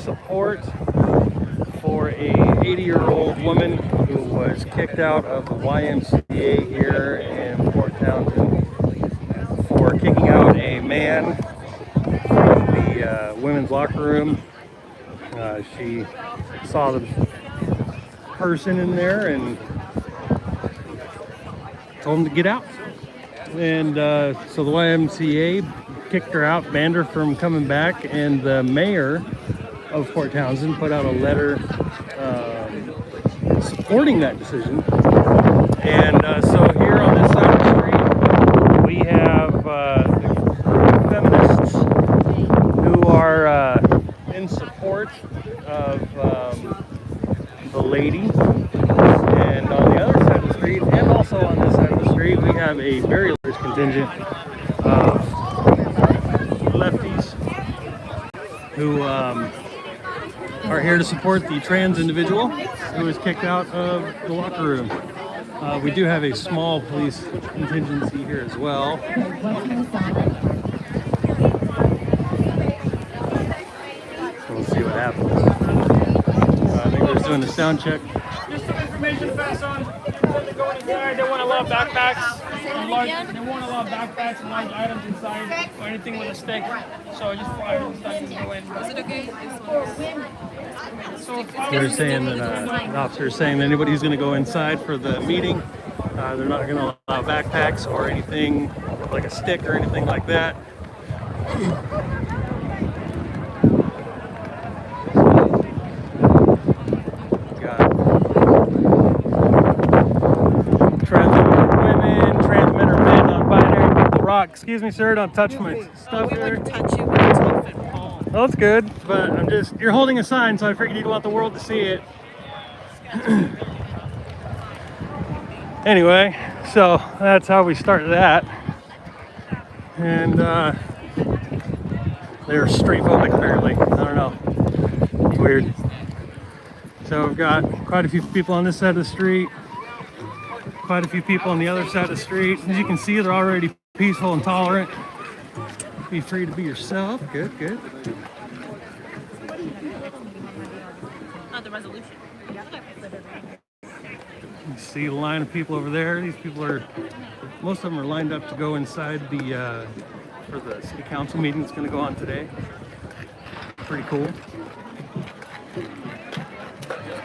support for a 80-year-old woman who was kicked out of the YMCA here in Port Townsend for kicking out a man from the women's locker room. She saw the person in there and told him to get out. And so the YMCA kicked her out, banned her from coming back, and the mayor of Port Townsend put out a letter supporting that decision. And so here on this side of the street, we have the feminists who are in support of the lady. And on the other side of the street, and also on this side of the street, we have a very large contingent of lefties who are here to support the trans individual who was kicked out of the locker room. We do have a small police contingency here as well. So we'll see what happens. I think they're doing a sound check. Just some information to pass on. Before they go inside, they won't allow backpacks. They won't allow backpacks and large items inside or anything with a stick. So just fire inside and go in. Is it okay? They're saying that the officer is saying that anybody who's going to go inside for the meeting, they're not going to allow backpacks or anything like a stick or anything like that. Got transgender women, transgender men, non-binary, people rock. Excuse me, sir, don't touch my stuff here. Well, that's good, but you're holding a sign, so I figured you'd want the world to see it. Anyway, so that's how we started that. And they're straight phobic, apparently. I don't know. It's weird. So we've got quite a few people on this side of the street, quite a few people on the other side of the street. As you can see, they're already peaceful and tolerant. Be free to be yourself. Good, good. The resolution. You see a line of people over there. These people most of them are lined up to go inside for the city council meeting that's going to go on today. Pretty cool.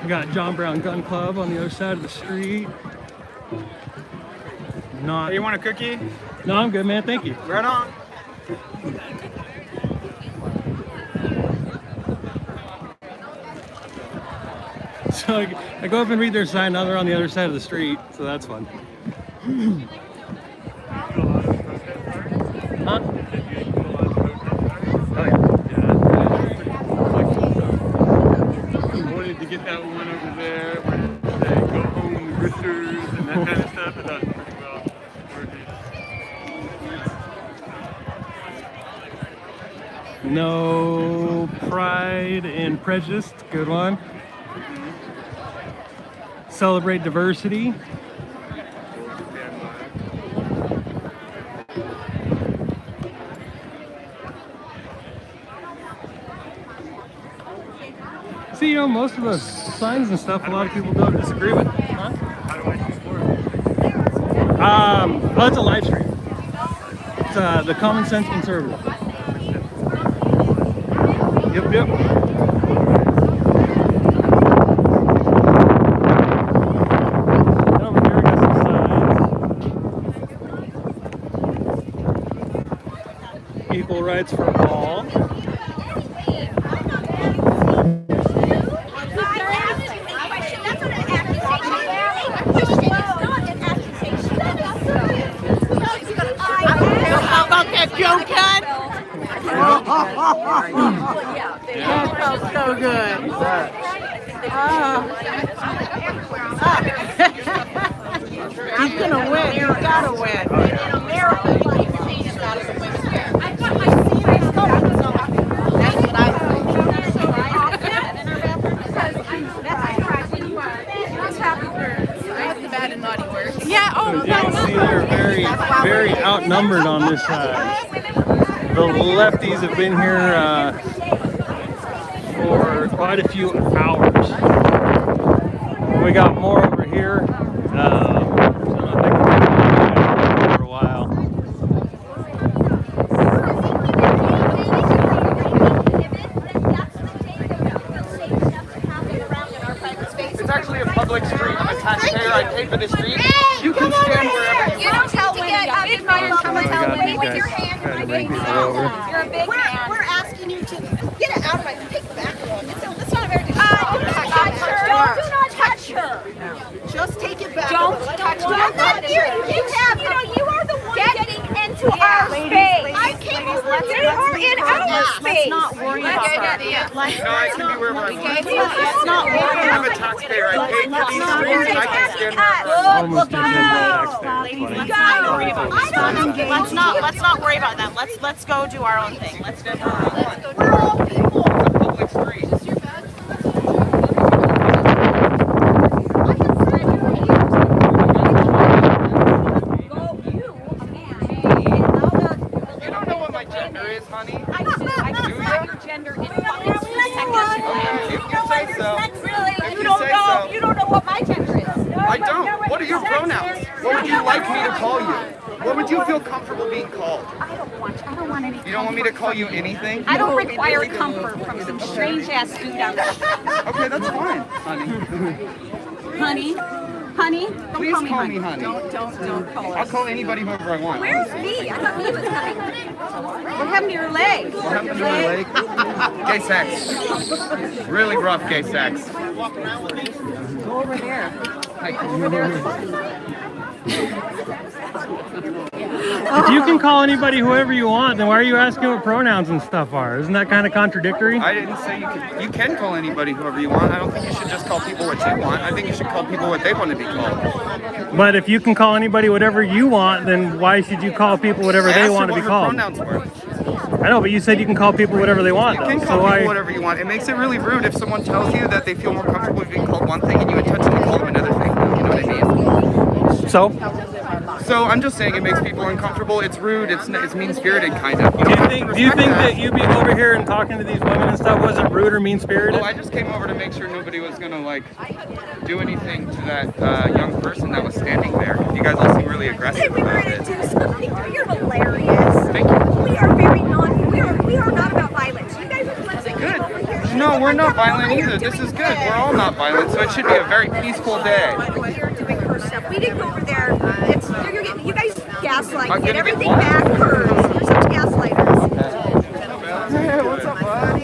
We got John Brown Gun Club on the other side of the street. Hey, you want a cookie? No, I'm good, man. Thank you. Right on. So I go up and read their sign. Now they're on the other side of the street, so that's fun. Huh? Oh yeah. I wanted to get that one over there where they go home with roosters and that kind of stuff. I thought it was pretty well worthy. No Pride and Prejudice. Good one. Celebrate diversity. See, most of the signs and stuff, a lot of people don't disagree with. Huh? How do I support it? Well, it's a live stream. It's the Common Sense Conservative. Yep. Equal rights for all. How about that Joe cut? That felt so good. He's gonna win. He's gotta win. Yeah, oh, You can see they're very outnumbered on this side. The lefties have been here for quite a few hours. We got more over here. So I think we're gonna be for a while. It's actually a public street. I'm a taxpayer. I paid for this street. You can stand wherever you don't tell women to get We with your hand. trying to bring people over. You're a big man. We're asking you to get it out of my take the back row. It's not very good. Do not touch her. Just take it back. Don't touch her. I'm not here. You are the one getting into our space. I came over. They are in our space. Let's not worry about that. No, I can be wherever I want. Let's not worry I'm about a taxpayer. I paid for these streets. I can stand wherever I want. Almost did Let's not worry about that. Let's go do our own thing. Let's go. We're all people. It's a public street. You don't know what my gender is, honey. I do your gender in public. Okay, if you say so. You don't know what my gender is. I don't. What are your pronouns? What would you like me to call you? What would you feel comfortable being called? I don't want anything. You don't want me to call you anything? I don't require comfort from some strange ass dude down there. Okay, that's fine, honey. Honey, Please call me honey. don't call I'll call anybody whoever I want. Where's V? I thought V was coming. What happened to your leg? What happened to my leg? Gay sex. Really rough gay sex. Go over there. If you can call anybody whoever you want, then why are you asking what pronouns and stuff are? Isn't that kind of contradictory? I didn't say you can. You can call anybody whoever you want. I don't think you should just call people what you want. I think you should call people what they want to be called. But if you can call anybody whatever you want, then why should you call people whatever they want to be called? Pronouns were. I know, but you said you can call people whatever they want. You can though. call So people why? whatever you want. It makes it really rude if someone tells you that they feel more comfortable being called one thing and you intentionally call them another thing. You know what I mean? So, I'm just saying it makes people uncomfortable. It's rude. It's mean-spirited, kind of. do you think that you being over here and talking to these women and stuff wasn't rude or mean-spirited? Well, I just came over to make sure nobody was gonna like do anything to that young person that was standing there. You guys all seem really aggressive We were about gonna it. do something. You're hilarious. Thank you. We are very we are not about violence. You guys are the ones that came over here. No, we're not violent either. This is good. We're all not violent, so it should be a very peaceful day. You're doing her stuff. We didn't go over there. You guys gaslight. I'm Get gonna everything get back hers. You're such gaslighters. Hey, what's up, bud?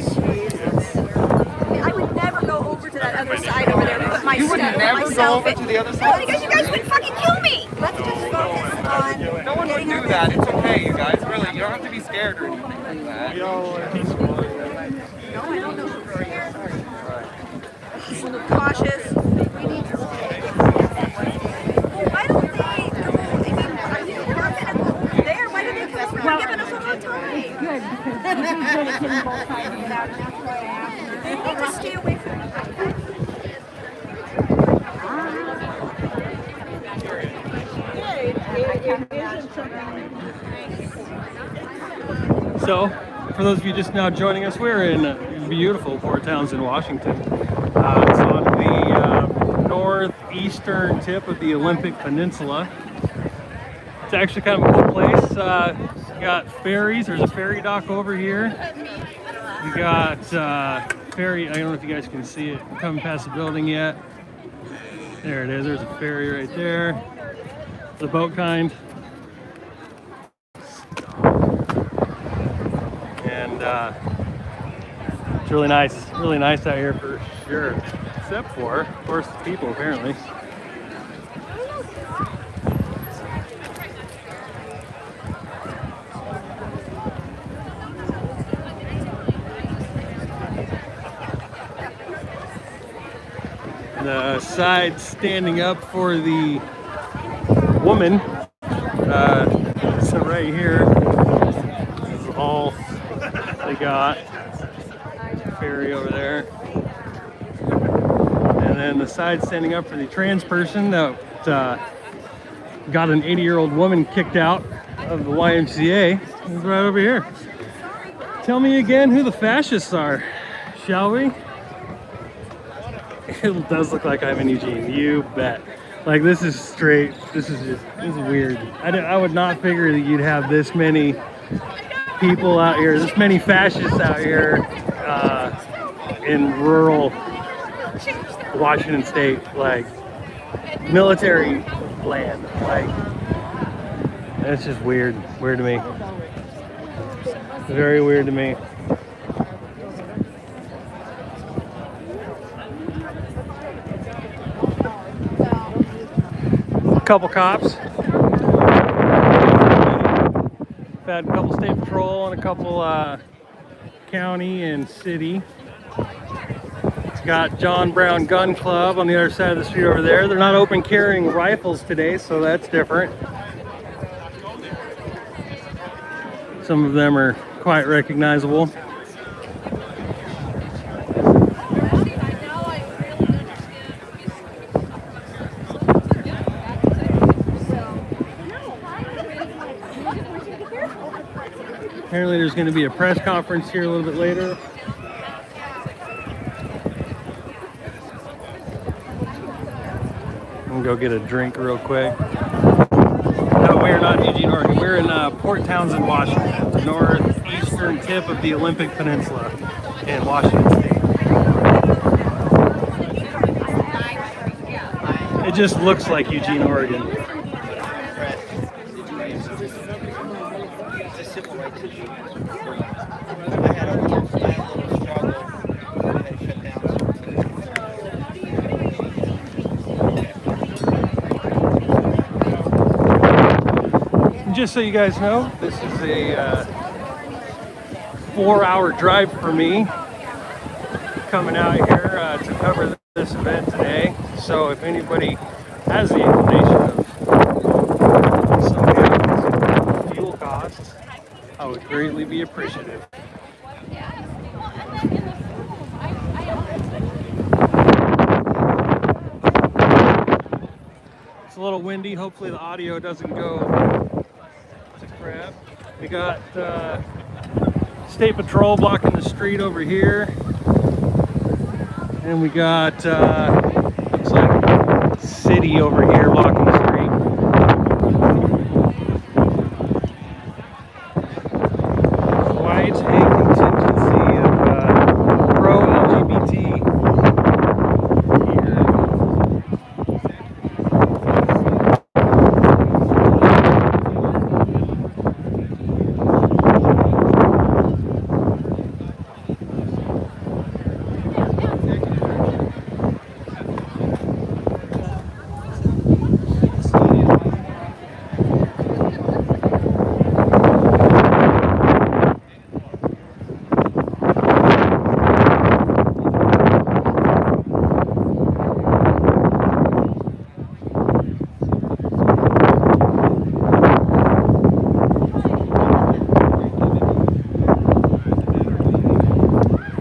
I would never go over to that other side over there to put my You would stuff never go myself over in. to the other No, side? because you guys would fucking kill me. Let's just focus on No one would do that. It's okay, you guys. Really, you don't have to be scared or anything like that. cautious. Why don't they there? Why do they come over and giving us a hard time? Good, because this is really getting both sides without, and that's why I asked. You need to stay away from So, for those of you just now joining us, we're in beautiful Port Townsend, Washington. It's on the northeastern tip of the Olympic Peninsula. It's actually kind of a cool place. You got ferries. There's a ferry dock over here. You got ferry. I don't know if you guys can see it coming past the building yet. There it is. There's a ferry right there. The boat kind. And it's really nice out here for sure. Except for, of course, the people apparently. The side standing up for the woman. So right here is all they got. Ferry over there. And then the side standing up for the trans person that got an 80-year-old woman kicked out of the YMCA is right over here. Tell me again who the fascists are. Shall we? It does look like I'm in Eugene. You bet. Like this is straight. This is weird. I would not figure that you'd have this many people out here, this many fascists out here in rural Washington State, like military land. Like that's just weird. Weird to me. Very weird to me. Couple cops. We've had a couple state patrol and a couple county and city. It's got John Brown Gun Club on the other side of the street over there. They're not open carrying rifles today, so that's different. Some of them are quite recognizable. Apparently there's going to be a press conference here a little bit later. I'm going to go get a drink real quick. No, we're not in Eugene, Oregon. We're in Port Townsend, Washington, the northeastern tip of the Olympic Peninsula in Washington State. It just looks like Eugene, Oregon. Just so you guys know, this is a 4-hour drive for me coming out here to cover this event today. So if anybody has the inclination of some help with fuel costs, I would greatly be appreciative. It's a little windy. Hopefully the audio doesn't go to crap. We got State Patrol blocking the street over here. And we got looks like City over here blocking the street. Quite a contingency of pro-LGBT here.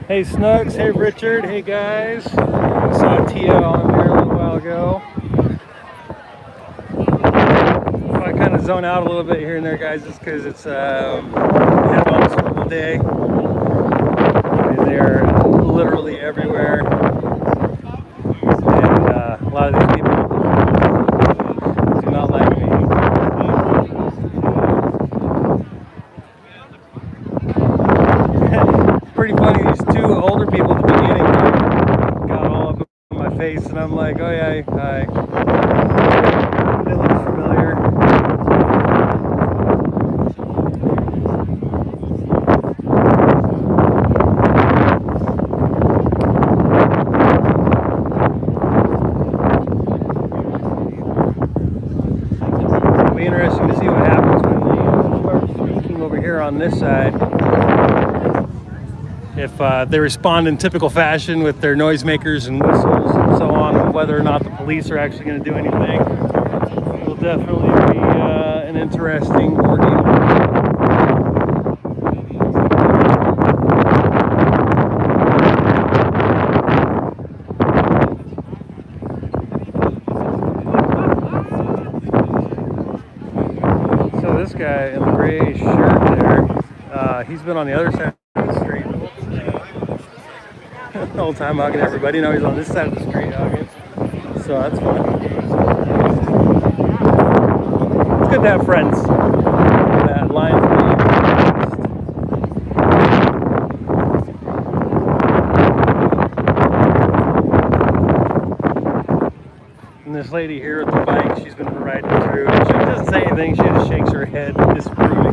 Hey Snugs, hey Richard, hey guys. I saw Tia on there a little while ago. I kind of zone out a little bit here and there, guys, just because it's a horrible day. They're literally everywhere. And a lot of these people do not like me. Pretty funny, these two older people at the beginning got all up in my face, and I'm like, oh yeah, hi. They look familiar. It'll be interesting to see what happens when they start speaking over here on this side. If they respond in typical fashion with their noisemakers and whistles and so on, and whether or not the police are actually going to do anything, it will definitely be an interesting ordeal. So this guy in the gray shirt there, he's been on the other side of the street. whole time hugging everybody. Now he's on this side of the street hugging. So that's fun. It's good to have friends. That line's being crossed. And this lady here with the bike, she's been riding through. She doesn't say anything, she just shakes her head disapproving.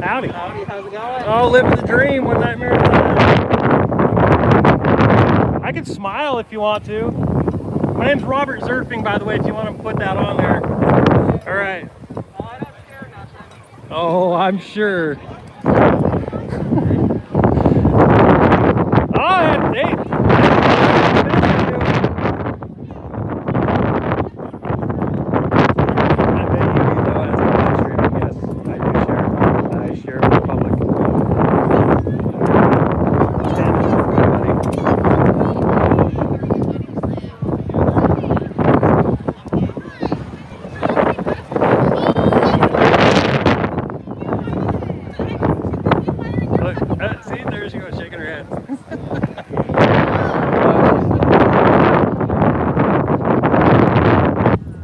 Howdy. Howdy, how's it going? Oh, living the dream, one nightmare at a time. I can smile if you want to. My name's Robert Zerfing, by the way, if you want to put that on there. All right. Oh, I'm sure. Oh, yeah, hey. See, there she goes, shaking her head.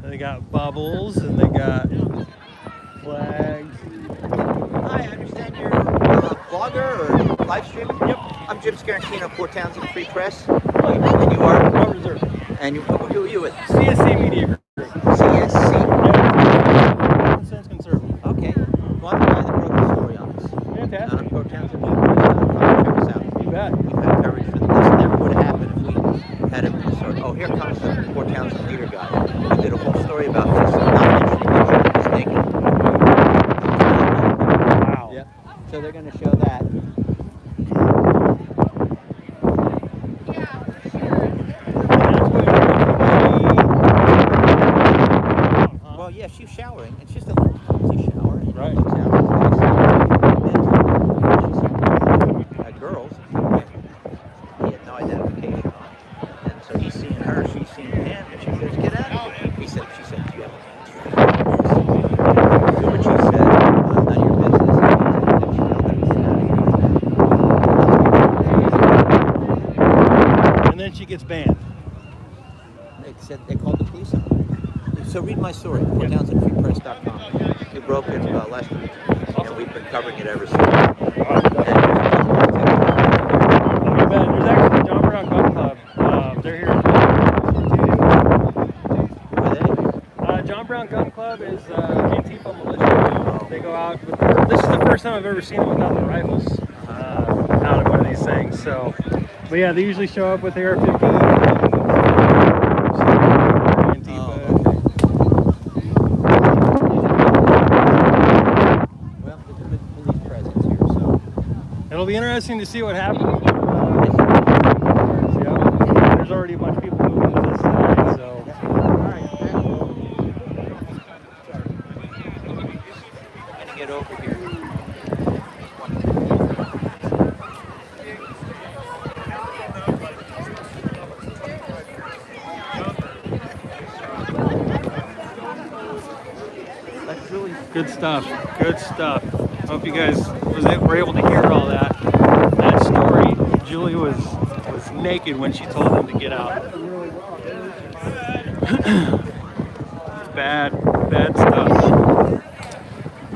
They got bubbles and they got flags. Hi, I understand you're a blogger or live streaming? Yep. I'm Jim Scarantino, Port Townsend Free Press. And you are? Robert Reserve. And you, who are you with? CSC Media Group. CSC. Yep. Sense conservative. Okay. Well, I'm the guy that broke the story on us. Fantastic. Port Townsend Free Press. Check us out. You bet. We've had coverage for this. Never would have happened if we had a story. Oh, here comes the Port Townsend leader guy. We did a whole story about this. Not mentioning he's naked. Wow. Yeah. So they're going to show that. Well, yeah, she's showering. It's just a little cozy shower. Right. Girls. He had no identification on. And so he's seeing her, she's seeing him, and she says, "Get out of here." She said, "Do you have do what she said, none of your business." And she yelled at me. And then she gets banned. They said they called the police on her. So read my story, PortTownsendFreePress.com. We broke it last week, and we've been covering it ever since. There's actually the John Brown Gun Club. They're here. John Brown Gun Club is Antifa militia. They go out with this is the first time I've ever seen them without the rifles out of one of these things. So, but yeah, they usually show up with the AR-15. Well, there's a good police presence here, so. It'll be interesting to see what happens. There's already a bunch of people moving to this side, so. I'm gonna get over here. That's really Good stuff. Good stuff. Hope you guys were able to hear all that. That story. Julie was naked when she told them to get out. bad stuff.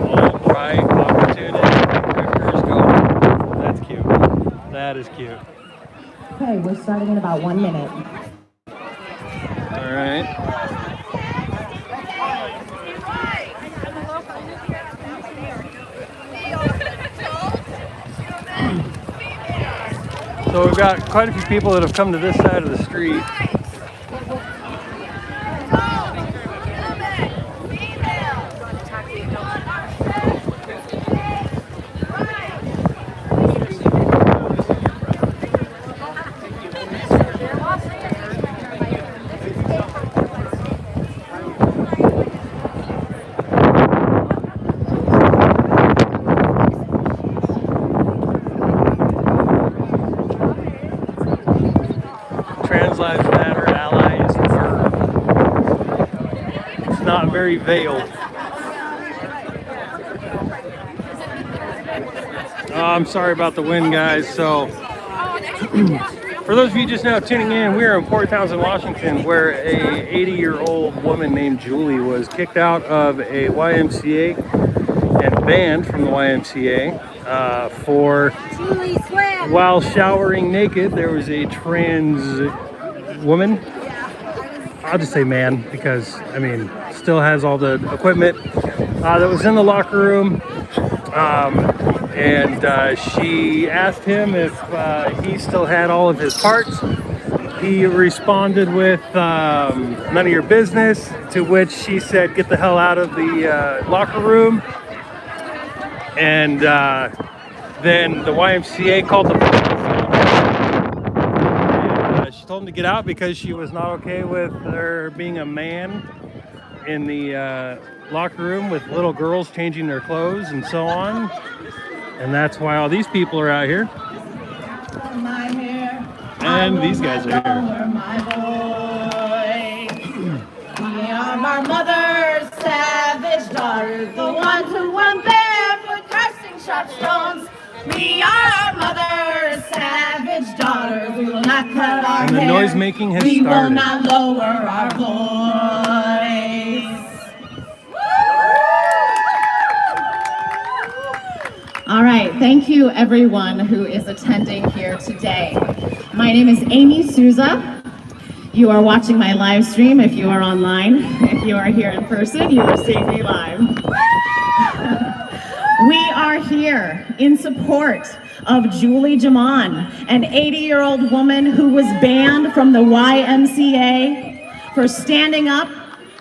Alt-right opportunity. Drifters go. That's cute. That is cute. Okay, we're starting in about 1 minute. All right. So we've got quite a few people that have come to this side of the street. Trans Lives Matter, allies, very veiled. I'm sorry about the wind, guys. So, for those of you just now tuning in, we are in Port Townsend, Washington, where a 80-year-old woman named Julie was kicked out of a YMCA and banned from the YMCA for while showering naked. There was a trans woman. I'll just say man because I mean still has all the equipment that was in the locker room. And she asked him if he still had all of his parts. He responded with none of your business, to which she said, get the hell out of the locker room. And then the YMCA called the police. And she told him to get out because she was not okay with there being a man in the locker room with little girls changing their clothes and so on. And that's why all these people are out here. And these guys are here. We are our mother's savage daughters, the ones who went barefoot, casting sharp stones. We are our mother's savage daughters. We will not cut our hair. And the noise making has started. We will not lower our voice. All right, thank you everyone who is attending here today. My name is Amy Souza. You are watching my live stream if you are online. If you are here in person, you are seeing me live. We are here in support of Julie Jamon, an 80-year-old woman who was banned from the YMCA for standing up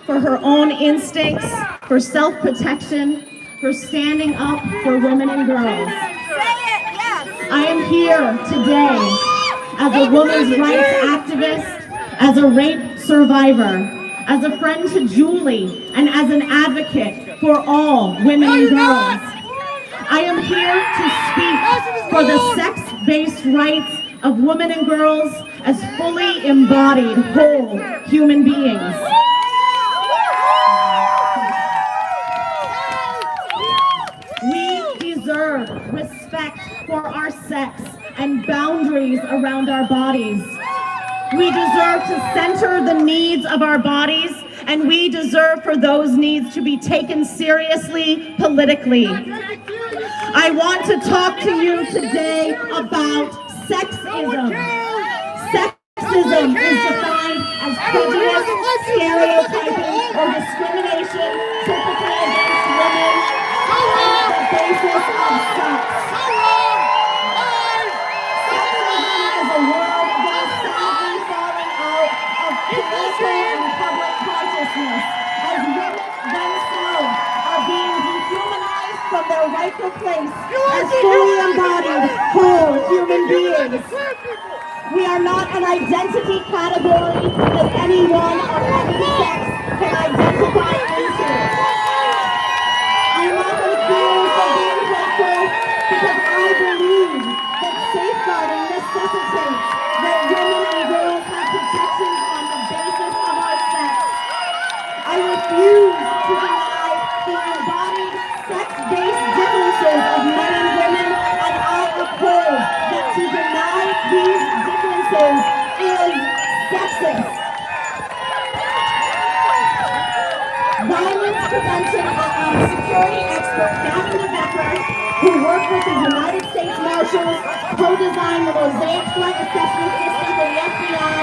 for her own instincts, for self-protection, for standing up for women and girls. I am here today as a women's rights activist, as a rape survivor, as a friend to Julie, and as an advocate for all women and girls. I am here to speak for the sex-based rights of women and girls as fully embodied, whole human beings. We deserve respect for our sex and boundaries around our bodies. We deserve to center the needs of our bodies, and we deserve for those needs to be taken seriously politically. I want to talk to you today about sexism. Sexism is defined as prejudice, stereotyping, or discrimination typically against women on the basis of sex. Sexism is a word that is sadly falling out of political and public consciousness as women themselves are being dehumanized from their rightful place as fully embodied, whole human beings. We are not an identity category that anyone of any sex can identify into. I am not accused of being hateful because I believe that safeguarding necessitates that women and girls have protections on the basis of our sex. I refuse to deny the embodied sex-based differences of men and women, and I uphold that to deny these differences is sexist. Violence prevention security expert Catherine Becker, who worked with the United States Marshals, co-designed the Mosaic Threat Assessment System for the FBI,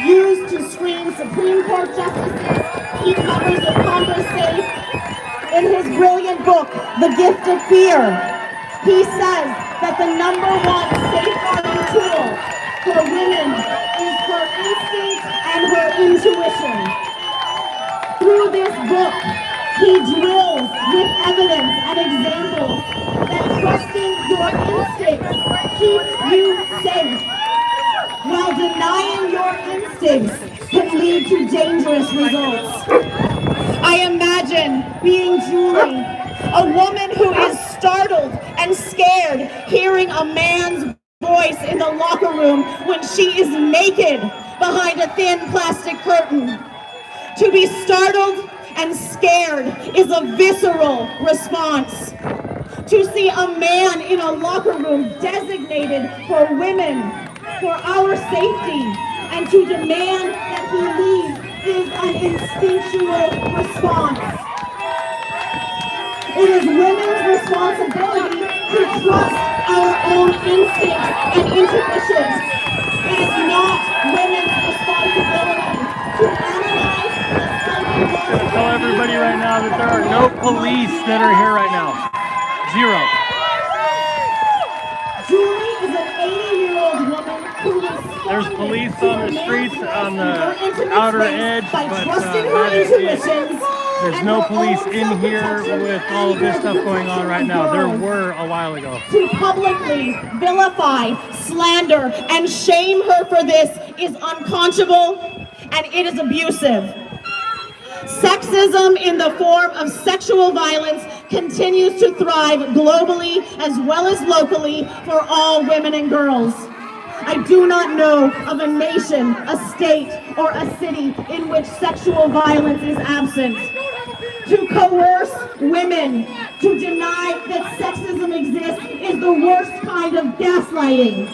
used to screen Supreme Court justices, keep members of Congress safe. In his brilliant book, The Gift of Fear, he says that the number one safeguarding tool for women is her instinct and her intuition. Through this book, he drills with evidence and examples that trusting your instincts keeps you safe, while denying your instincts can lead to dangerous results. I imagine being Julie, a woman who is startled and scared hearing a man's voice in the locker room when she is naked behind a thin plastic curtain. To be startled and scared is a visceral response. To see a man in a locker room designated for women, for our safety, and to demand that he leave is an instinctual response. It is women's responsibility to trust our own instincts and intuitions. It is not women's responsibility to analyze the psychological. Tell everybody right now that there are no police that are here right now. Zero. Julie is an 80-year-old woman who responded. There's police on the streets on the outer edge, by but trusting her that is it. intuitions. There's no police in here with all of this stuff going on right now. There were a while ago. To publicly vilify, slander, and shame her for this is unconscionable and it is abusive. Sexism in the form of sexual violence continues to thrive globally as well as locally for all women and girls. I do not know of a nation, a state, or a city in which sexual violence is absent. To coerce women to deny that sexism exists is the worst kind of gaslighting.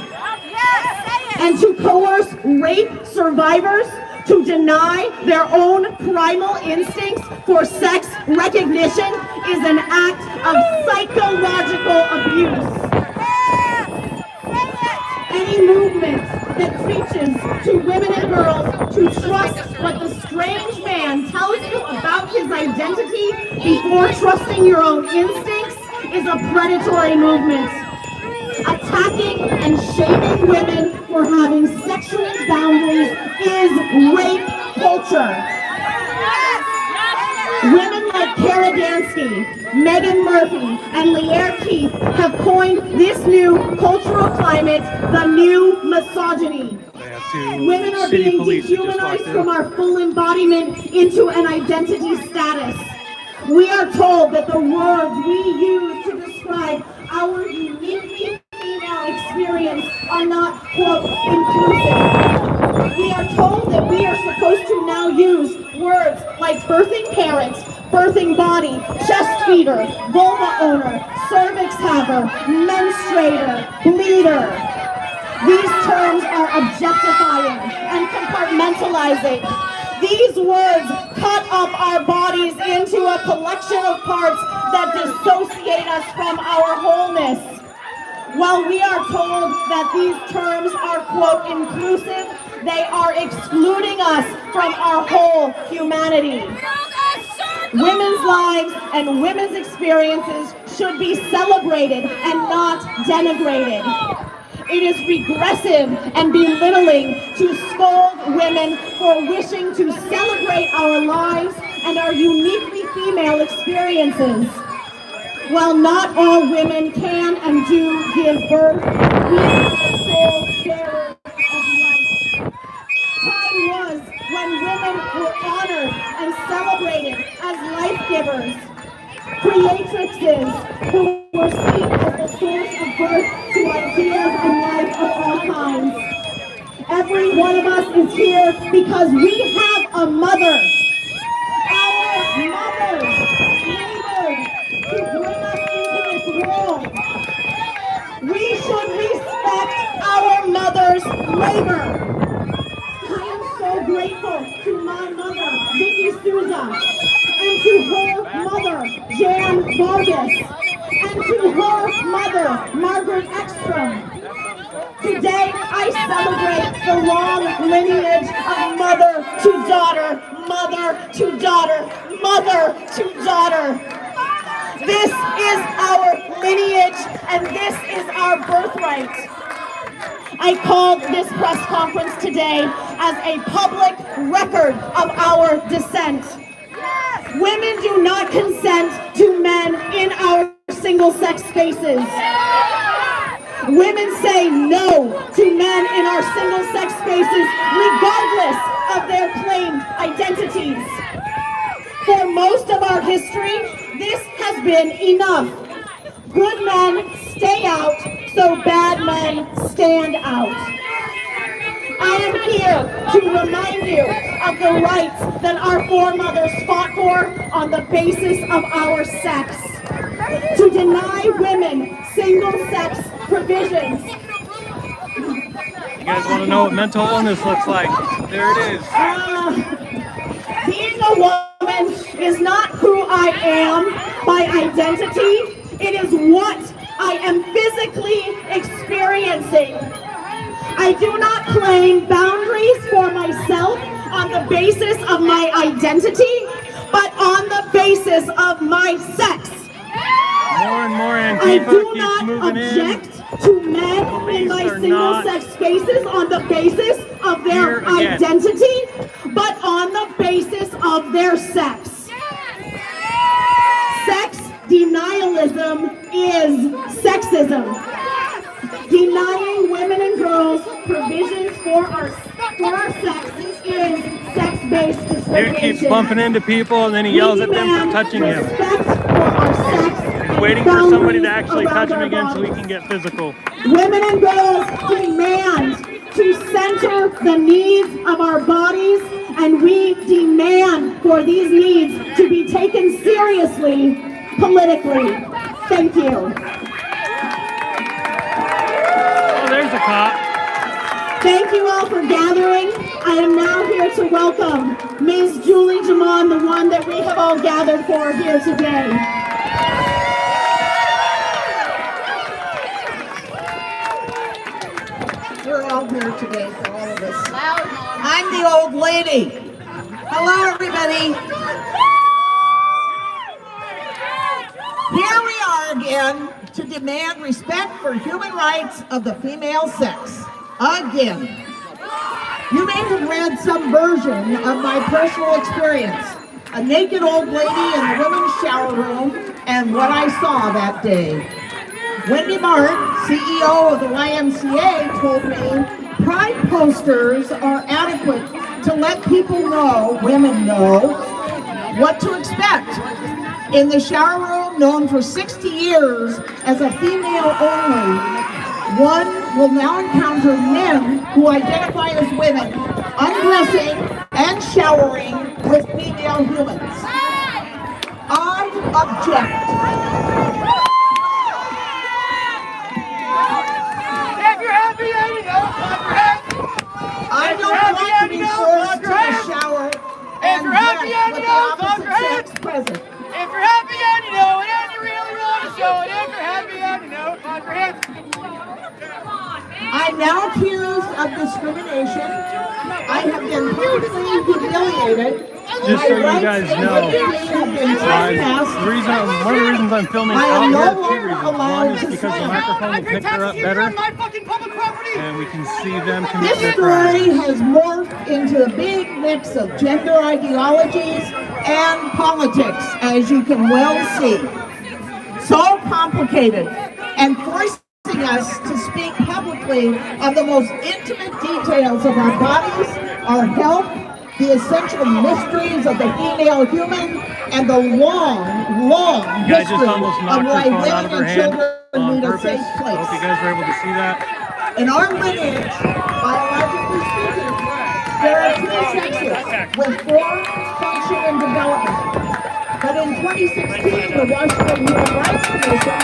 And to coerce rape survivors to deny their own primal instincts for sex recognition is an act of psychological abuse. Any movement that preaches to women and girls to trust what the strange man tells you about his identity before trusting your own instincts is a predatory movement. Attacking and shaming women for having sexual boundaries is rape culture. Women like Kara Dansky, Megan Murphy, and Leanne Keith have coined this new cultural climate the new misogyny. Women are being dehumanized from our full embodiment into an identity status. We are told that the words we use to describe our uniquely female experience are not, quote, inclusive. We are told that we are supposed to now use words like birthing parent, birthing body, chest feeder, vulva owner, cervix haver, menstruator, bleeder. These terms are objectifying and compartmentalizing. These words cut up our bodies into a collection of parts that dissociate us from our wholeness. While we are told that these terms are, quote, inclusive, they are excluding us from our whole humanity. Women's lives and women's experiences should be celebrated and not denigrated. It is regressive and belittling to scold women for wishing to celebrate our lives and our uniquely female experiences. While not all women can and do give birth, we are the sole bearers of life. Time was when women were honored and celebrated as life givers, creatrixes who were seen as the source of birth to ideas and life of all kinds. Every one of us is here because we have a mother. Our mothers labored to bring us into this world. We should respect our mother's labor. I am so grateful to my mother, Vicky Souza, and to her mother, Jan Vargas, and to her mother, Margaret Ekstrom. Today, I celebrate the long lineage of mother to daughter, mother to daughter, mother to daughter. This is our lineage, and this is our birthright. I called this press conference today as a public record of our dissent. Women do not consent to men in our single-sex spaces. Women say no to men in our single-sex spaces, regardless of their claimed identities. For most of our history, this has been enough. Good men stay out, so bad men stand out. I am here to remind you of the rights that our foremothers fought for on the basis of our sex. To deny women single-sex provisions. You guys want to know what mental illness looks like? There it is. Being a woman is not who I am by identity. It is what I am physically experiencing. I do not claim boundaries for myself on the basis of my identity, but on the basis of my sex. More and more I Antifa do keeps not moving object in. to men in Police my are single-sex spaces on the basis of Here their again. identity, but on the basis of their sex. Sex denialism is sexism. Denying women and girls provisions for our sex is sex-based discrimination. Dude keeps bumping into people and then he yells at them for touching him. Respect for our sex. He's waiting for somebody to actually touch him again so he can get physical. Women and girls demand to center the needs of our bodies, and we demand for these needs to be taken seriously politically. Thank you. Oh, there's a cop. Thank you all for gathering. I am now here to welcome Ms. Julie Jamon, the one that we have all gathered for here today. We're all here today for all of us. I'm the old lady. Hello, everybody. Here we are again to demand respect for human rights of the female sex. Again. You may have read some version of my personal experience. A naked old lady in the women's shower room and what I saw that day. Wendy Martin, CEO of the YMCA, told me pride posters are adequate to let people know, women know, what to expect. In the shower room, known for 60 years as a female only, one will now encounter men who identify as women, undressing and showering with female humans. I object. I don't want to be forced to the shower and dress with the opposite sex present. If you're happy and you know it and you really want to show it, if you're happy and you know it, clap your hands. I'm now accused of discrimination. I have been publicly humiliated. Just so you guys know, one of the reasons I'm filming out here are two reasons. One is because the microphone will pick her up better, and we can see them commit This their story crimes. has morphed into a big mix of gender ideologies and politics, as you can well see. So complicated and forcing us to speak publicly of the most intimate details of our bodies, our health, the essential mysteries of the female human, and the long You guys history just almost of knocked her why phone out of women her and hand children on need a purpose. safe I hope place. you guys were able to see that. In our lineage, biologically speaking, there are three sexes with form, function, and development. But in 2016, the Washington Human Rights Commission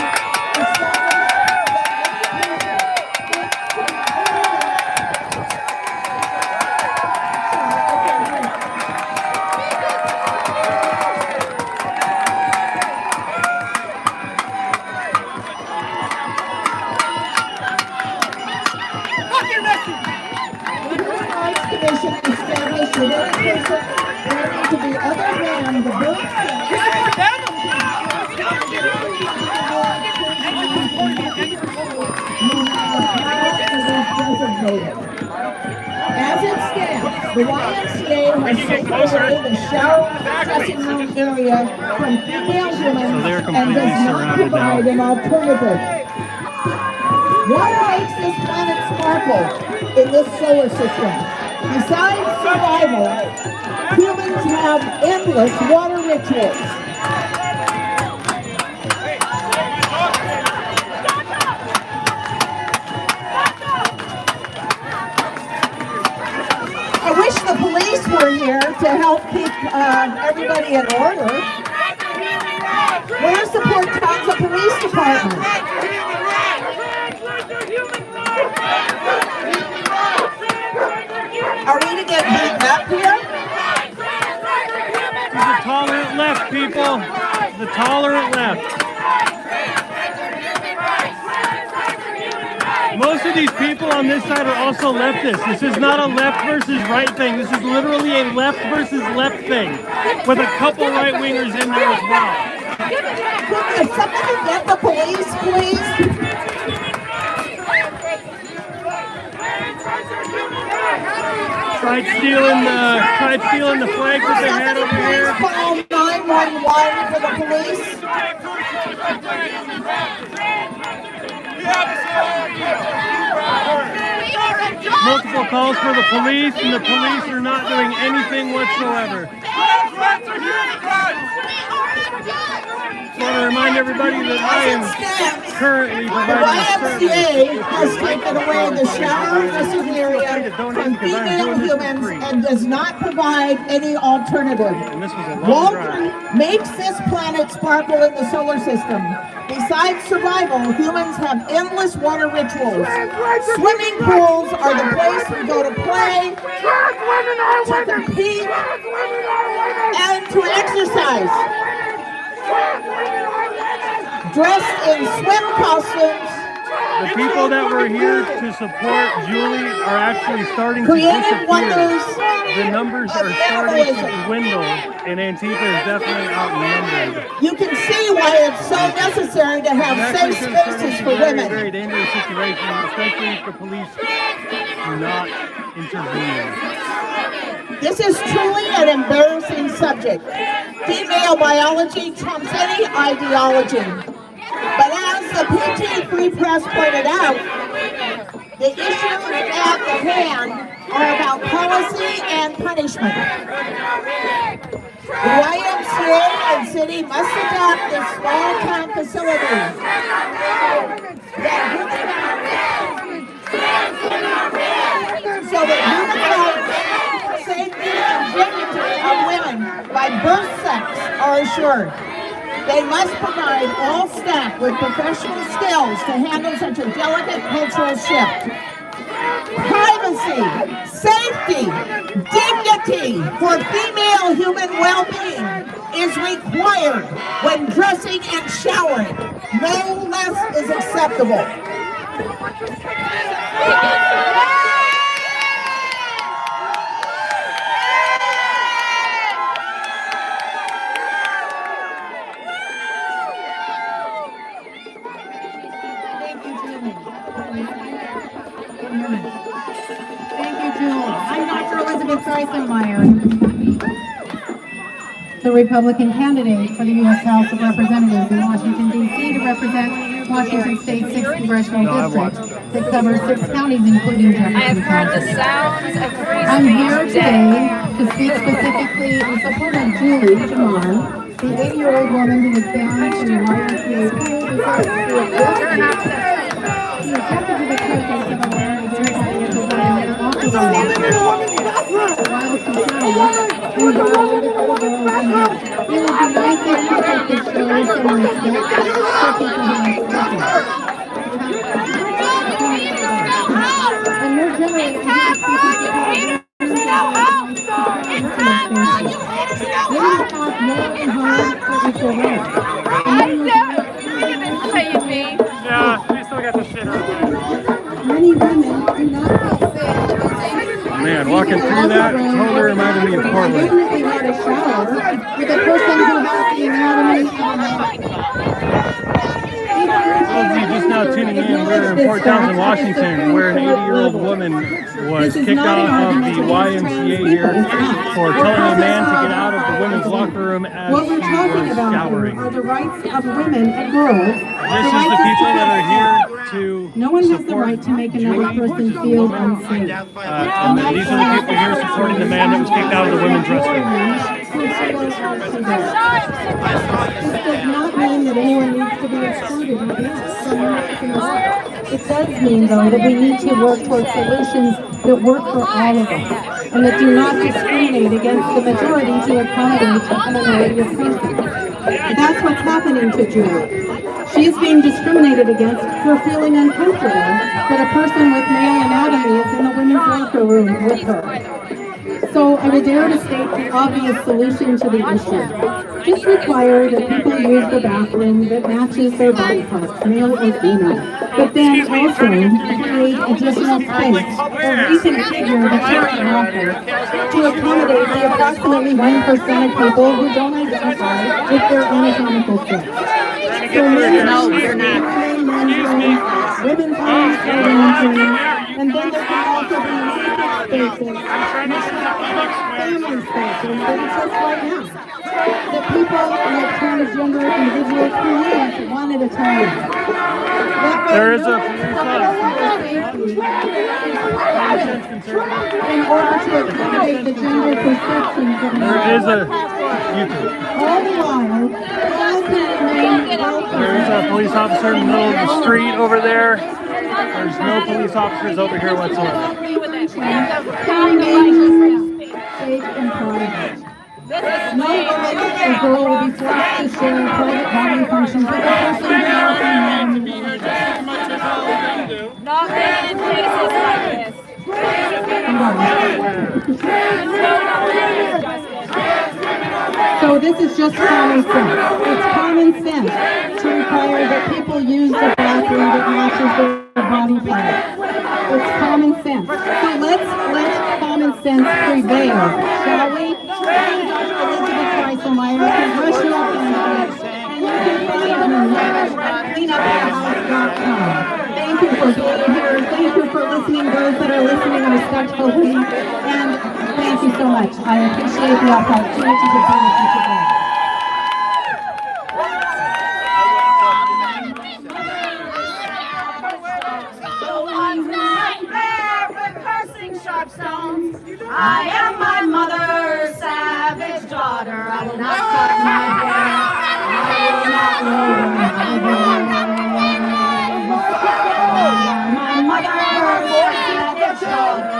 established that every person learning to be other than the birth designated. As it stands, the YMCA has taken away the shower dressing room area from female humans So they're and completely does not surrounded provide now. an alternative. What makes this planet sparkle in this solar system? Besides survival, humans have endless water rituals. to help keep everybody in order. We're support tons of police departments. Are we to get beaten up here? The tolerant left, people. The tolerant left. Most of these people on this side are also leftists. This is not a left versus right thing. This is literally a left versus left thing, with a couple right-wingers in there as well. If somebody get the police, please. Tried stealing the flags that they had over here. Call 911 for the police. Multiple calls for the police, and the police are not doing anything whatsoever. I want to remind everybody that I am currently The providing a YMCA service. has taken away the shower dressing area from female humans and does not provide any alternative. And this was a long Walter drive. makes this planet sparkle in the solar system. Besides survival, humans have endless water rituals. Swimming pools are the place we go to play, to compete, and to exercise. Dressed in swim costumes, The people that were here to support Julie are actually starting to creative disappear. wonders The numbers are starting to dwindle, and Antifa is definitely outnumbered. You can see why it's so necessary to have safe spaces for Very, women. very dangerous situation, especially if the police do not intervene. This is truly an embarrassing subject. Female biology trumps any ideology. But as the PT Free Press pointed out, the issues at the hand are about policy and punishment. The YMCA and city must adopt this small town facility so that human rights, safety, and dignity of women by birth sex are assured. They must provide all staff with professional skills to handle such a delicate cultural shift. Privacy, safety, dignity for female human well-being is required when dressing and showering. No less is acceptable. Thank you, Julie. I'm Dr. Elizabeth Seisenmeyer, the Republican candidate for the U.S. House of Representatives in Washington, D.C. to represent Washington State's 6th Congressional District that covers 6 counties, including Jefferson I have heard County. the sounds of freezing. I'm here today to speak specifically in support of Julie Jamar, the 80-year-old woman who was banned from the YMCA pool because she attempted to the protest of a man who was while she sang, and violated all the rules and rules. It would be nice if people could show some respect for people who are speaking. And more generally, I'm here speaking to people women cause more harm for equal rights. Yeah, we still got the shit out there. Many women do not feel safe. Man, walking through that totally reminded me of Portland. Definitely had a shower with a person who has the anatomy of a man. Those of you just now tuning in, we're in Port Townsend, Washington, where an 80-year-old woman was kicked out of the YMCA here for telling a man to get out of the women's locker room as What she we're talking was about showering. here are the rights of women and girls. This is the people that are here to No one has the support right to make another Julie, person which is the feel woman. unsafe. And then these are the people here supporting the man that was kicked out of the women's restroom. This does not mean that anyone needs to be excluded. It does mean, though, that we need to work towards solutions that work for all of us. And and that do not discriminate against the majority to accommodate a minority of persons. That's what's happening to Julie. She is being discriminated against for feeling uncomfortable that a person with male anatomy is in the women's locker room with her. So I will dare to state the obvious solution to the issue. Just require that people use the bathroom that matches their body parts, male or female. But then also create additional space or reconfigure the charity offer to accommodate the approximately 1% of people who don't identify with their anatomical sex. So women's and then there can also be naked spaces, family spaces that exist right now, that people like transgender individuals can use one at a time. There is a in order to accommodate the gender perceptions of there is a all the while, all can remain welcome. there's a police officer in the middle of the street over there. There's no police officers over here whatsoever. Safe and private. No woman or girl will be forced to share private body functions with a person who to be here just as much as all of them do. Not in cases like this. So this is just common sense. It's common sense to require that people use the bathroom that matches their body type. It's common sense. So let's let common sense prevail, shall we? Elizabeth Reiselmeyer can rush you up and you can find her at cleanupthehouse.com. Thank you for being here. Thank you for listening, those that are listening respectfully. And thank you so much. I appreciate the opportunity to be with you today. I am my mother's savage daughter. I will not cut my hair. I will not lower my my mother's savage daughter.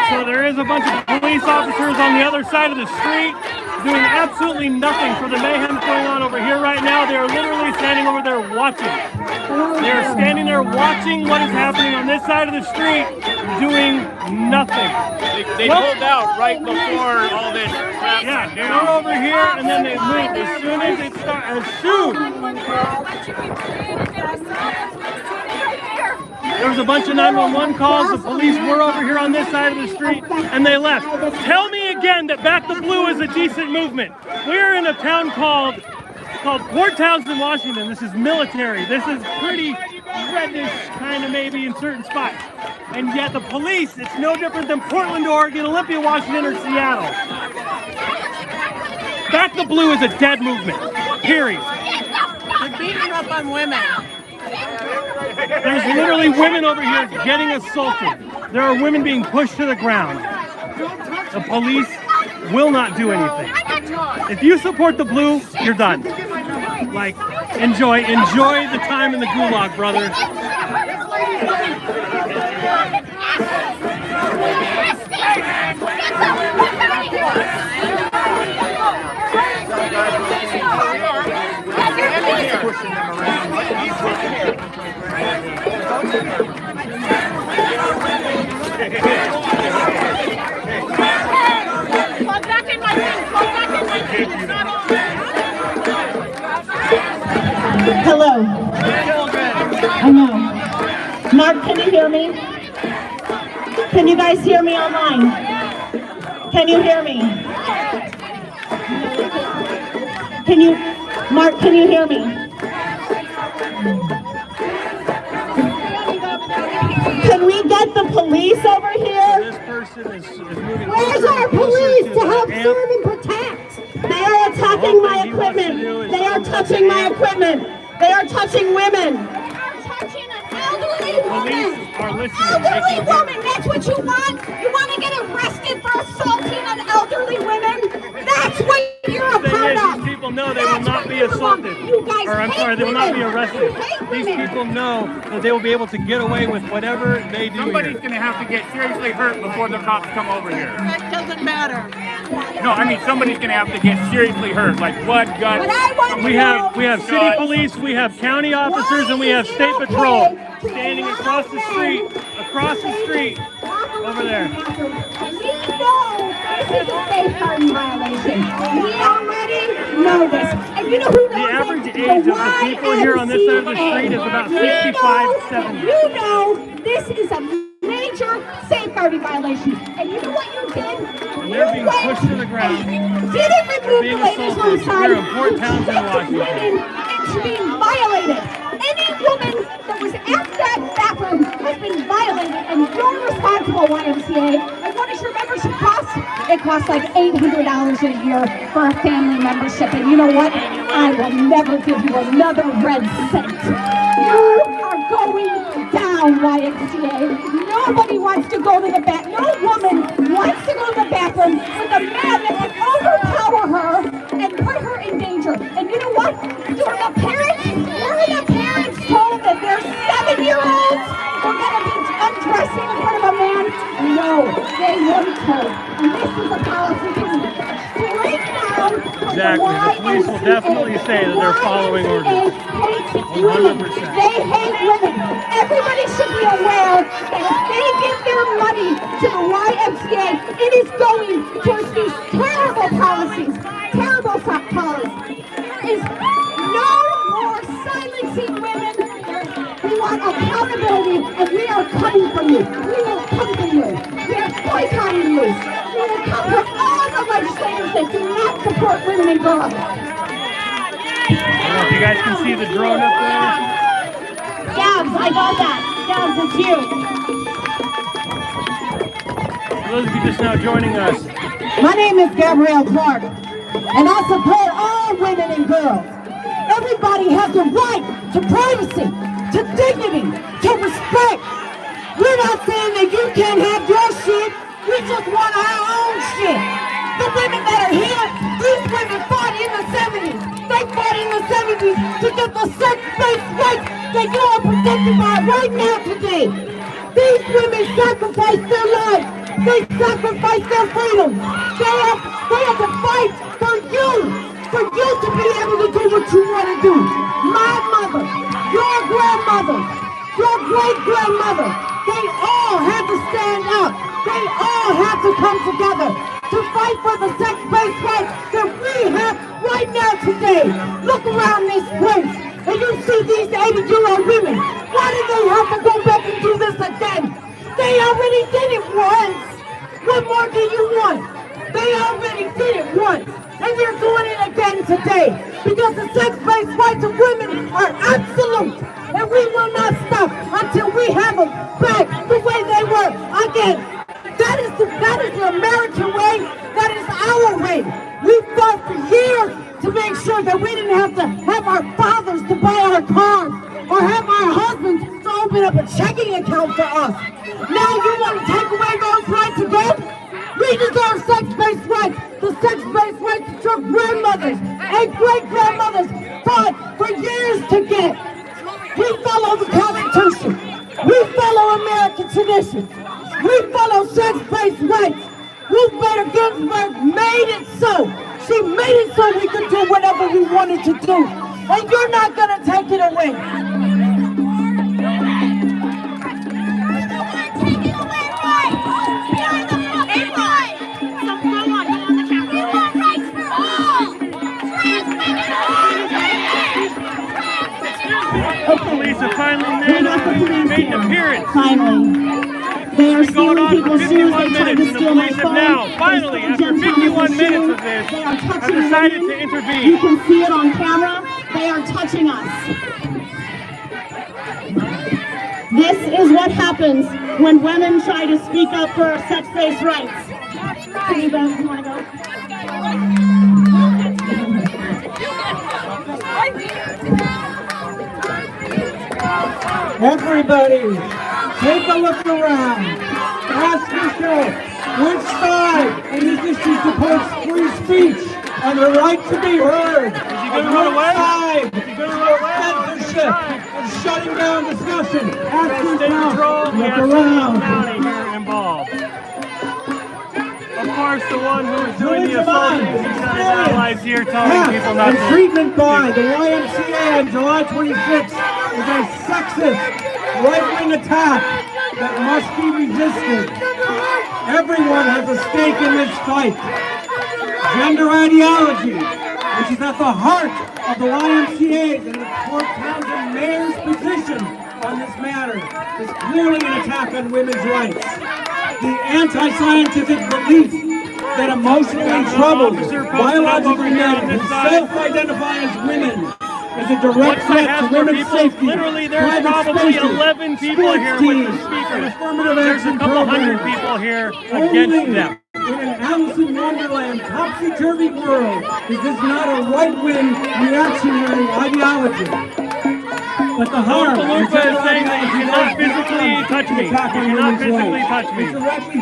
So there is a bunch of police officers on the other side of the street doing absolutely nothing for the mayhem going on over here right now. They are literally standing over there watching. They are standing there watching what is happening on this side of the street, doing nothing. They pulled out right before all this crap. Yeah, they were over here and then they moved as soon as it started. There was a bunch of 911 calls. The police were over here on this side of the street, and they left. Tell me again that Back the Blue is a decent movement. We're in a town called Port Townsend, Washington. This is military. This is pretty reddish, kind of maybe in certain spots. And yet the police, it's no different than Portland, Oregon, Olympia, Washington, or Seattle. Back the Blue is a dead movement, period. They're beating up on women. There's literally women over here getting assaulted. There are women being pushed to the ground. The police will not do anything. If you support the Blue, you're done. Like, enjoy the time in the gulag, brother. Hello. I know. Mark, can you hear me? Can you guys hear me online? Can you hear me? Mark, can you hear me? Can we get the police over here? This person is moving. Where's our police to help serve and protect? They are attacking my equipment. They are touching my equipment. They are touching women. Touching an elderly woman. Are listening. Elderly woman, that's what you want? You want to get arrested for assaulting an elderly woman? That's what you're a part of. These people know they will not be assaulted. You guys They will not be arrested. These people know that they will be able to get away with whatever they do. Somebody's going to have to get seriously hurt before the cops come over here. That doesn't matter. No, I mean somebody's going to have to get seriously hurt, like blood, guts. We have city police, we have county officers, and we have state patrol standing across the street over there. We know this is a safeguarding violation. We already know this. And you know who knows The average it? age of the people here on this side of the street is about 65, 70. You know this is a major safeguarding violation. And you know what you did? And they're being pushed to the ground. Didn't remove the ladies from the side. They're in Port Townsend, Washington. It's being violated. Any woman that was at that bathroom has been violated, and you're responsible, YMCA. And what does your membership cost? It costs like $800 a year for a family membership. And you know what? I will never give you another red cent. You are going down, YMCA. Nobody wants to go to the bathroom. No woman wants to go to the bathroom with a man that can overpower her and put her in danger. And you know what? You're the parents told that their 7-year-olds were going to be undressing in front of a man? No, they weren't told. And this is a policy coming straight down from Exactly. The police will definitely say that they're following orders. 100%. They hate women. Everybody should be aware that if they give their money to the YMCA, it is going towards these terrible policies. Terrible policies. There is no more silencing women. We want accountability, and we are coming from you. We will come from you. We are boycotting you. We will come from all the legislators that do not support women and girls. I don't know if you guys can see the drone up there. Gabs, I got that. Gabs, it's you. For those of you just now joining us, My name is Gabrielle Clark, and I support all women and girls. Everybody has a right to privacy, to dignity, to respect. We're not saying that you can't have your shit. We just want our own shit. The women that are here, these women fought in the 70s. They fought in the 70s to get the sex-based rights that you are protected by right now today. These women sacrificed their lives. They sacrificed their freedom. They have to fight for you to be able to do what you want to do. My mother, your grandmother, your great-grandmother, they all had to stand up. They all have to come together to fight for the sex-based rights that we have right now today. Look around this place, and you see these 80-year-old women. Why do they have to go back and do this again? They already did it once. What more do you want? They already did it once, and they're doing it again today. Because the sex-based rights of women are absolute, and we will not stop until we have them back the way they to buy our cars or have our husbands to open up a checking account for us. Now you want to take away those rights again? We deserve sex-based rights. The sex-based rights that your grandmothers and great-grandmothers fought for years to get. We follow the Constitution. We follow American traditions. We follow sex-based rights. Ruth Bader Ginsburg made it so. She made it so we could do whatever we wanted to do. And you're not going to take it away. Police have finally made an appearance. Finally. They are stealing Going on for people's shoes. 51 They tried to minutes, and the steal my police have phone. now, They finally, stole after Jen 51 Thomas's minutes shoes. of this, They are have touching decided women. to intervene. You can see it on camera. They are touching us. This is what happens when women try to speak up for our sex-based rights. Can you want to go? Everybody, take a look around. Ask yourself, which side in this issue supports free speech and the right to be heard? Is he going to run away? Side supports censorship and shutting down discussion. Ask yourself, look around. County here involved. Of course, the one who is doing the assaulting is his allies here telling people not and to. treatment by the YMCA on July 26th is a sexist, right-wing attack that must be resisted. Everyone has a stake in this fight. Gender ideology, which is at the heart of the YMCA's and the Port Townsend mayor's position on this matter, is clearly an attack on women's rights. The anti-scientific belief that emotionally troubled, biologically men who self-identify as women is a direct threat to women's safety. Literally, there's private probably spaces, 11 people sports here with teams, the speakers. and affirmative There's a action couple hundred programs. people here Only against them. in an Alice in Wonderland, topsy-turvy world is this not a right-wing reactionary ideology. But the harm Lupa is saying that you cannot physically touch me. You cannot physically touch me.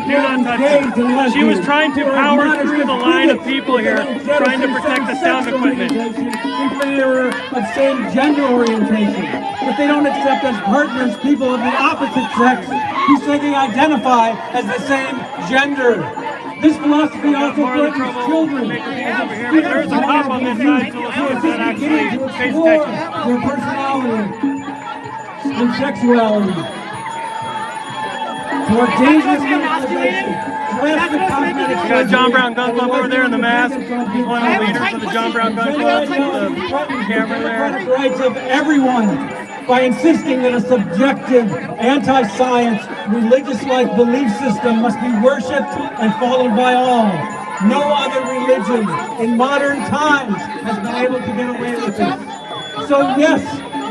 Do not touch me. She was trying to power through the line of people here, trying to protect the sound equipment. In favor of same-gender orientation. But they don't accept as partners people of the opposite sex who say they identify as the same gender. This philosophy also threatens children. There's a cop on this side, so let's see if that actually pays attention. Their personality and sexuality. For dangerous criminalization, drastic cosmetic We got John Brown Gun Club over there in the mask. He's one of the leaders of the John Brown Gun Club. The camera there. The rights of everyone by insisting that a subjective, anti-science, religious-like belief system must be worshipped and followed by all. No other religion in modern times has been able to get away with this. So yes,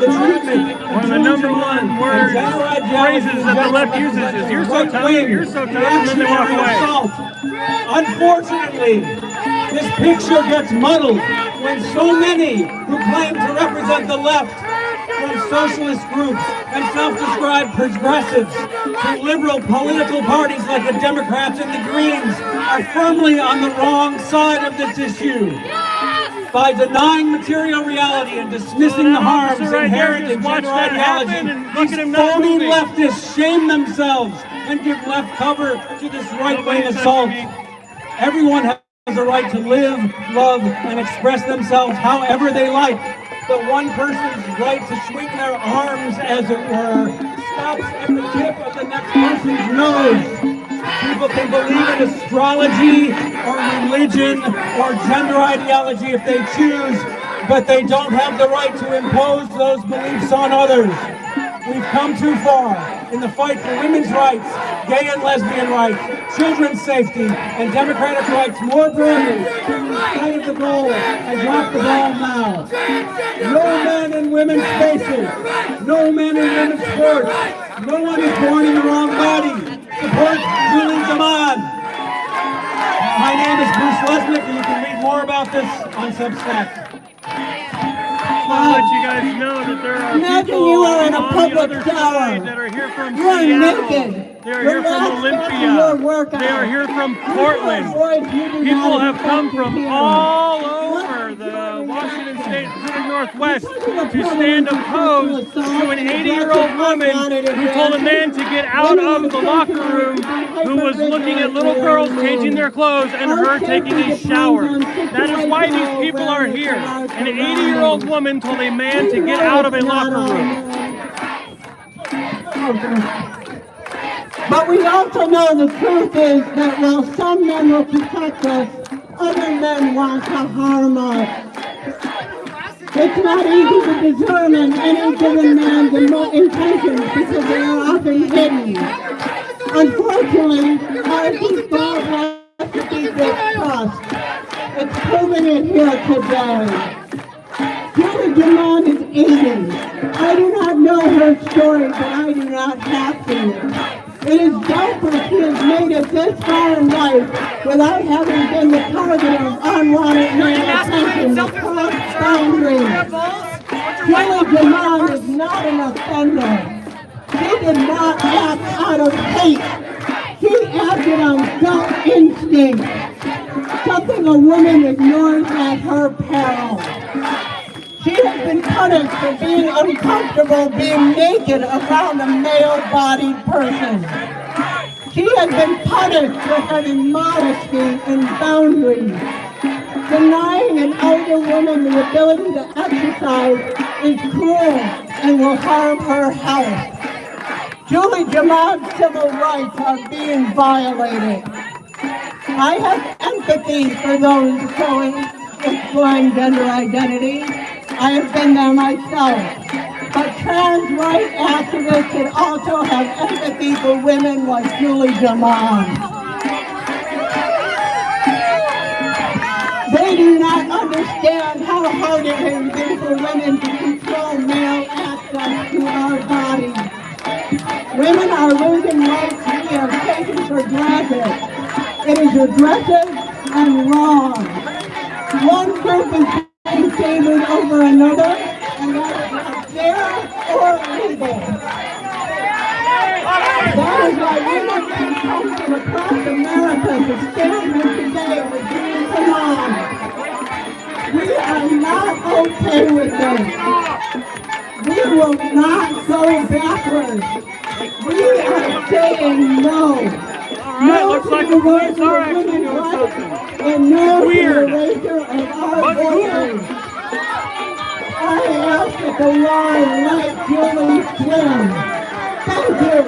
the treatment, One of the number one words, phrases that the left uses is, "You're so tough, you're so tough," and then they walk away. Unfortunately, this picture gets muddled when so many who claim to represent the left, from socialist groups and self-described progressives to liberal political parties like the Democrats and the Greens, are firmly on the wrong side of this issue. By denying material reality and dismissing the harms inherent in gender ideology, these phony leftists shame themselves and give left cover to this right-wing assault. Everyone has a right to live, love, and express themselves however they like. But one person's right to swing their arms, as it were, stops at the tip of the next person's nose. People can believe in astrology or religion or gender ideology if they choose, but they don't have the right to impose those beliefs on others. We've come too far in the fight for women's rights, gay and lesbian rights, children's safety, and democratic rights more broadly. Sight of the goal and drop the ball now. No men in women's spaces. No men in women's sports. No one is born in the wrong body. Support Julie Zaman. My name is Bruce Lesnick, and you can read more about this on Substack. let you guys know that there are Imagine people you are in a on the public other shower. side that are here from You're Seattle. naked. They are here from Relaxed after your Olympia. workout. They are here from Boys, Portland. you do People not have come expect from to hear. all over the Washington State Pacific Northwest to stand opposed to an 80-year-old woman who told a man to get out of the locker room, who was looking at little girls changing their clothes and her taking a shower. That is why these people are here. An 80-year-old woman told a man to get out of a locker room. But we also know the truth is that while some men will protect us, other men want to harm us. It's not easy to determine any given man's intentions because they are often hidden. Unfortunately, our default recipe for trust. It's proven it here today. Julie DeMond is 80. I do not know her story, but I do not have to. It is doubtful she has made it this far in life without having been the target of unwanted male attention across boundaries. Julie DeMond is not an offender. She did not act out of hate. She acted on gut instinct, something a woman ignores at her peril. She has been punished for being uncomfortable being naked around a male-bodied person. She has been punished for having modesty and boundaries. Denying an elder woman the ability to exercise is cruel and will harm her health. Julie DeMond's civil rights are being violated. I have empathy for those exploring gender identity. I have been there myself. But trans rights activists should also have empathy for women like Julie DeMond. They do not understand how hard it has been for women to control male access to our bodies. Women are losing rights we have taken for granted. It is regressive and wrong. One group is being favored over another, and that is not fair or legal. That is why women have come from across America to stand here today with Julie DeMond. We are not okay with this. We will not go backwards. We are saying no. All right, looks like the police are actually doing something. And no Weird. to the erasure of our But voices. I ask that the law let Julie swim. Thank you.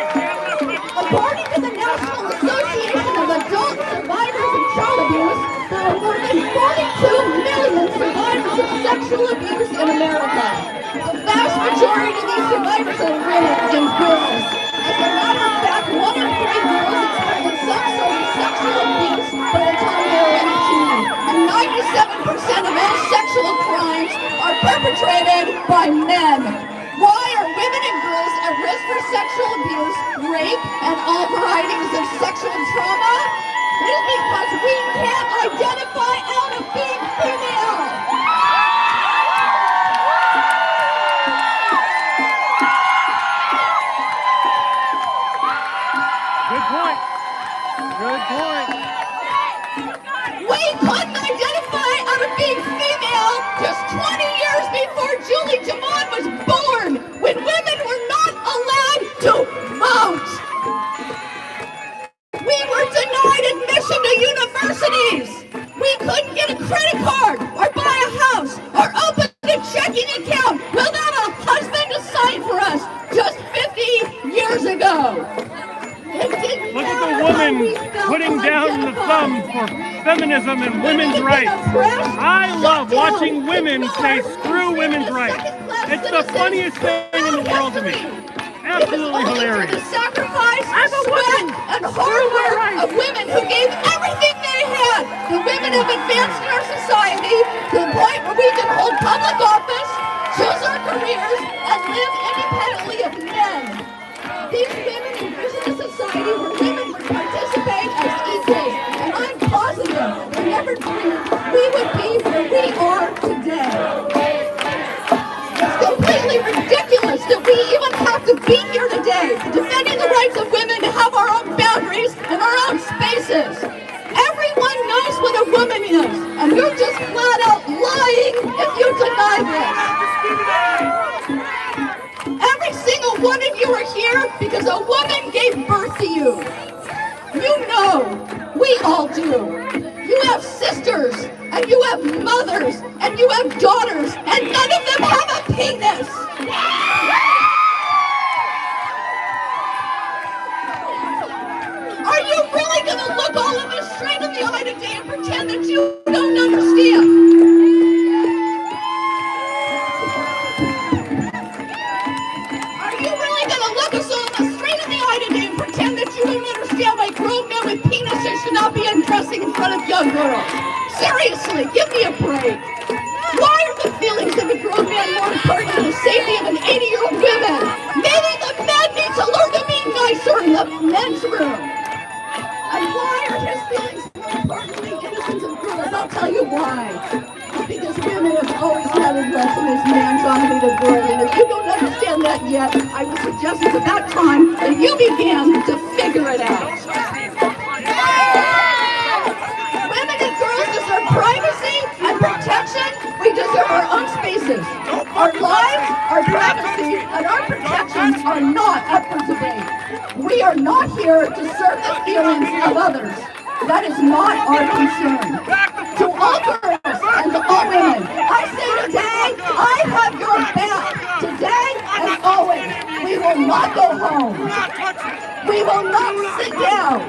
According to the National Association of Adult Survivors of Child Abuse, there are more than 42 million survivors of sexual abuse in America. The vast majority of these survivors are women and girls. As a matter of fact, 1 in 3 girls experience some sort of sexual abuse by the time they are 18. And 97% of all sexual crimes are perpetrated by men. Why are women and girls at risk for sexual abuse, rape, and all varieties of sexual trauma? It is because we can't identify out of being female. Good point. Good point. We couldn't identify out of being female just 20 years before Julie DeMond was born, when women were not allowed to vote. We were denied admission to universities. We couldn't get a credit card or buy a house or open a checking account without a husband to sign for us just 50 years ago. Look at the woman putting down the thumb for feminism and women's rights. I love watching women say screw women's rights. It's the funniest thing in the world to me. Absolutely hilarious. The sacrifice, sweat, and hard work of women who gave everything they had. The women have advanced in our society to the point where we can hold public office, choose our careers, and live independently of men. These women envision a society where women would participate as equal absolutely ridiculous that we even have to be here today defending the rights of women to have our own boundaries and our own spaces. Everyone knows what a woman is, and you're just flat out lying if you deny this. Every single one of you are here because a woman gave birth to you. You know, we all do. You have sisters, and you have mothers, and you have daughters, and none of them have a penis. Are you really going to look all of us straight in the eye today and pretend that you don't understand? Are you really going to look us all straight in the eye today and pretend that you don't understand why grown men with penises should not be undressing in front of young girls? Seriously, give me a break. Why are the feelings of a grown man more important than the safety of an 80-year-old woman? Maybe the men need to learn to be nicer in the men's room. And why are his feelings more important than the innocence of girls? I'll tell you why. Because women have always had a dress in this man-dominated world, and if you don't understand that yet, I would suggest it's about time that you began to figure it out. Women and girls deserve privacy and protection. We deserve our own spaces. Our lives, our privacy, and our protections are not up for debate. We are not here to serve the feelings of others. That is not our concern. To all girls and to all women, I say today, I have your back. Today and always, we will not go home. We will not sit down.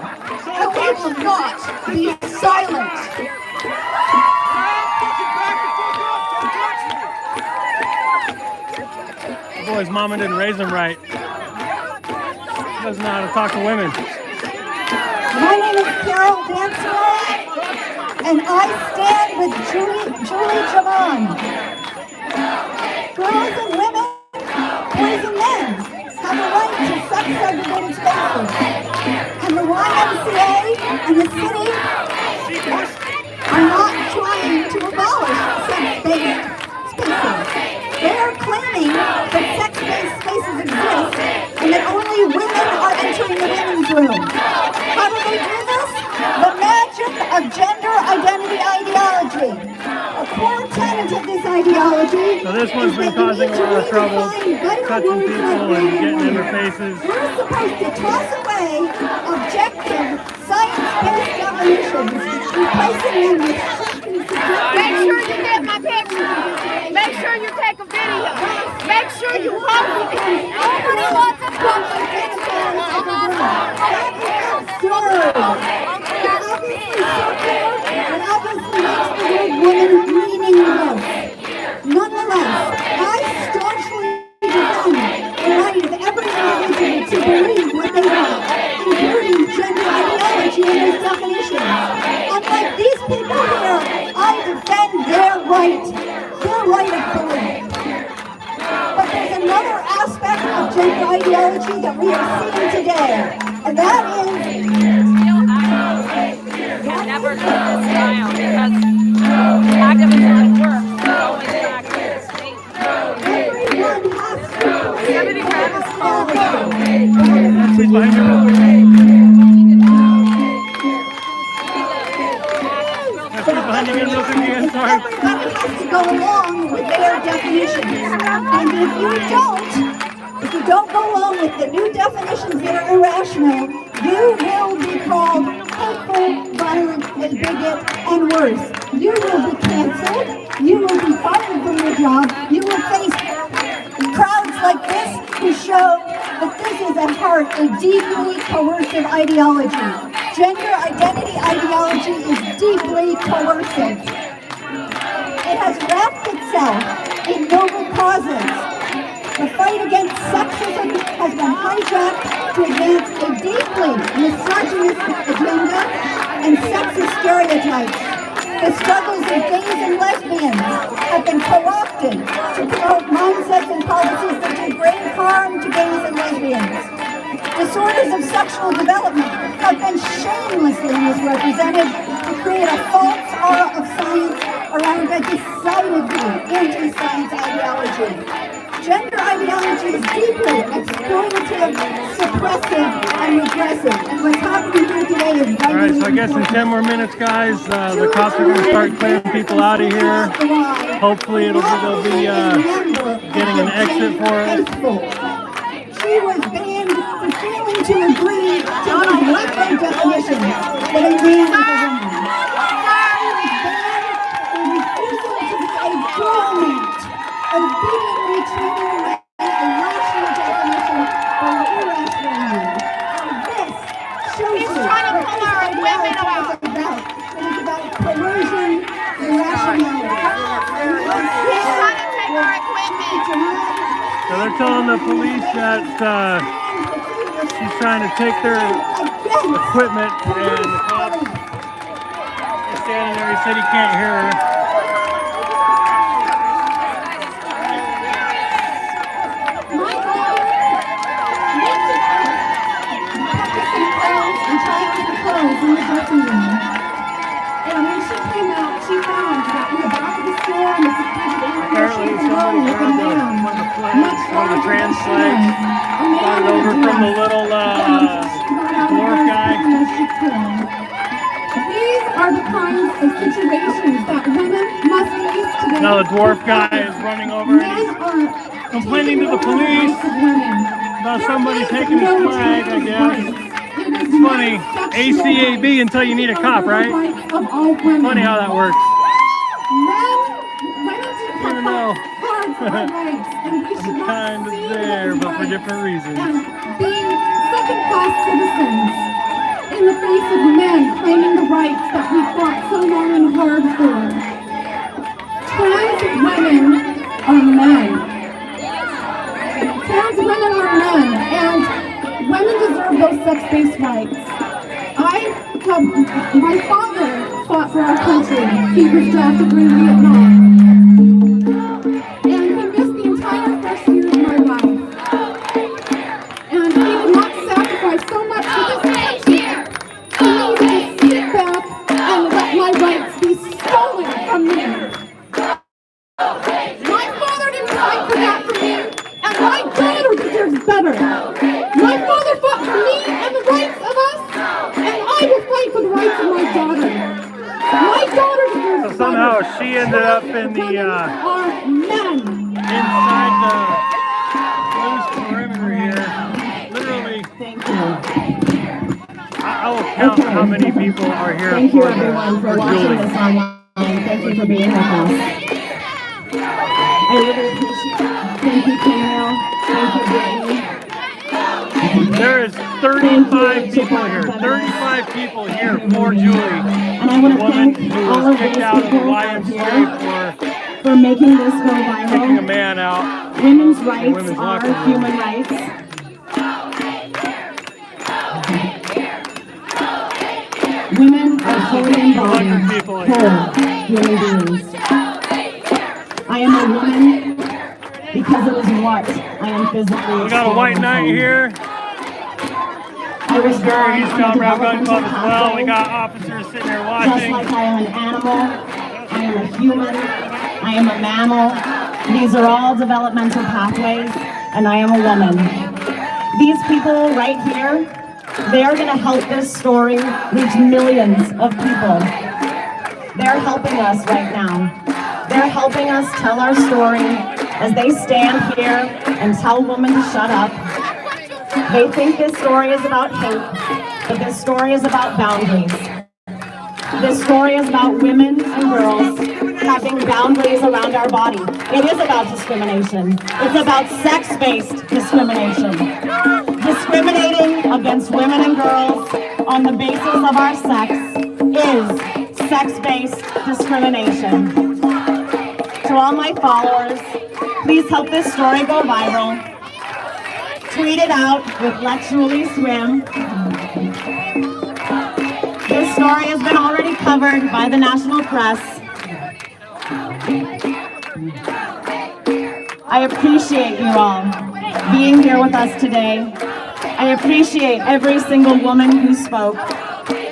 And we will not be silent. Boy's mama didn't raise him right. He doesn't know how to talk to women. My name is Carol Dancer, and I stand with Julie Javon. Girls and women, boys and men have a right to sex-segregated spaces. And the YMCA and the city are not trying to abolish sex-based spaces. They are claiming that sex-based spaces exist and that only women are entering the women's room. How do they do this? The magic of gender identity ideology. A core tenet of this ideology. So this one's been causing a lot of trouble, touching people and getting in their faces. We're supposed to toss away objective, science-based definitions, replacing them with Make sure you get my picture. Make sure you take a video. Make sure you post it. Nobody wants to post it. It obviously makes the word woman meaningless. Nonetheless, I staunchly defend the right of every individual to believe what they want, including gender ideology and its definitions. Unlike these people here, I defend their right of belief. But there's another aspect of gender ideology that we are seeing today, and that is never do this style because activism works. Only practice. everyone has to Somebody grab his phone. Please behind you real quick. Please behind you again real quick again, sorry. Everybody has to go along with their definitions. And if you don't go along with the new definitions that are irrational, you will be called hateful, violent, and bigot, and worse. You will be canceled. You will be fired from your job. You will face crowds like this who show that this is at heart a deeply coercive ideology. Gender identity ideology is deeply coercive. It has wrapped itself in noble causes. The fight against sexism has been hijacked to advance a deeply misogynistic agenda and sexist stereotypes. The struggles of gays and lesbians have been co-opted to promote mindsets and policies that do grave harm to gays and lesbians. Disorders of sexual development have been shamelessly misrepresented to create a false aura of science around a decidedly anti-science ideology. Gender suppressive and regressive. And what's happening here today is All right, so I guess in 10 more minutes, guys, the cops are going to start clearing people out of here. Hopefully they'll be getting an exit for us. She was banned for failing to agree to the weapon definition that a man is a woman. She was banned for refusal to be a doormat, obediently treating a rational definition for an irrational need. This shows you trying to pull our women out. It is about coercion and rationality. He's trying to take our equipment. So they're telling the police that she's trying to take their equipment, and the cop is standing there. He said he can't hear her. My daughter went to practicing clothes and trying on clothes in the dressing room. And when she came out, she found that in the back of the store in the security area, Apparently she was alone with a man much one of the larger than trans she flags was. A man brought it in a over from the dress. little dwarf guy. These are the kinds of situations that women must face today. Now the dwarf guy is running over and Men he's are complaining to the police about somebody taking his flag, I guess. It's funny, ACAB until you need a cop, right? Funny how that works. Even though I'm kind of there, but for different reasons. Being second-class citizens in the face of men claiming the rights that we fought so long and hard for. Trans women are men. Trans women are men, and women deserve those sex-based rights. My father fought for our country. He was drafted during Vietnam. And he missed the entire first year of my life. And he did not sacrifice so much for this country. He needed to sit back and let my rights be stolen from me. My father didn't fight for that for me, and my daughter deserves better. My father fought for me and the rights of us, and I will fight for the rights of my daughter. My daughter deserves better. So somehow she ended up in the are men. inside the police perimeter here. Literally, Thank you. I will count how many people are here Thank you for everyone for for watching Julie. this online. Thank you for being with us. I really appreciate it. Thank you, Camille. Thank you, Brittany. There is 35 people here. 35 people here for Julie. And I want The to woman thank who all was of kicked these out of the people out YMCA here for for making this go kicking a viral. man out. Women's of the rights women's are locker room. human rights. Women are wholly embodied, people whole human beings. I am a woman because it is what I am physically. We got a white knight here. I was born He's on a coming around gun developmental club as well. We pathway. got officers sitting there Just watching. like I am an animal, I am a human, I am a mammal. These are all developmental pathways, and I am a woman. These people right here, they are going to help this story reach millions of people. They're helping us right now. They're helping us tell our story as they stand here and tell women to shut up. They think this story is about hate, but this story is about boundaries. This story is about women and girls having boundaries around our body. It is about discrimination. It's about sex-based discrimination. Discriminating against women and girls on the basis of our sex is sex-based discrimination. To all my followers, please help this story go viral. Tweet it out with Let Julie Swim. This story has been already covered by the national press. I appreciate you all being here with us today. I appreciate every single woman who spoke.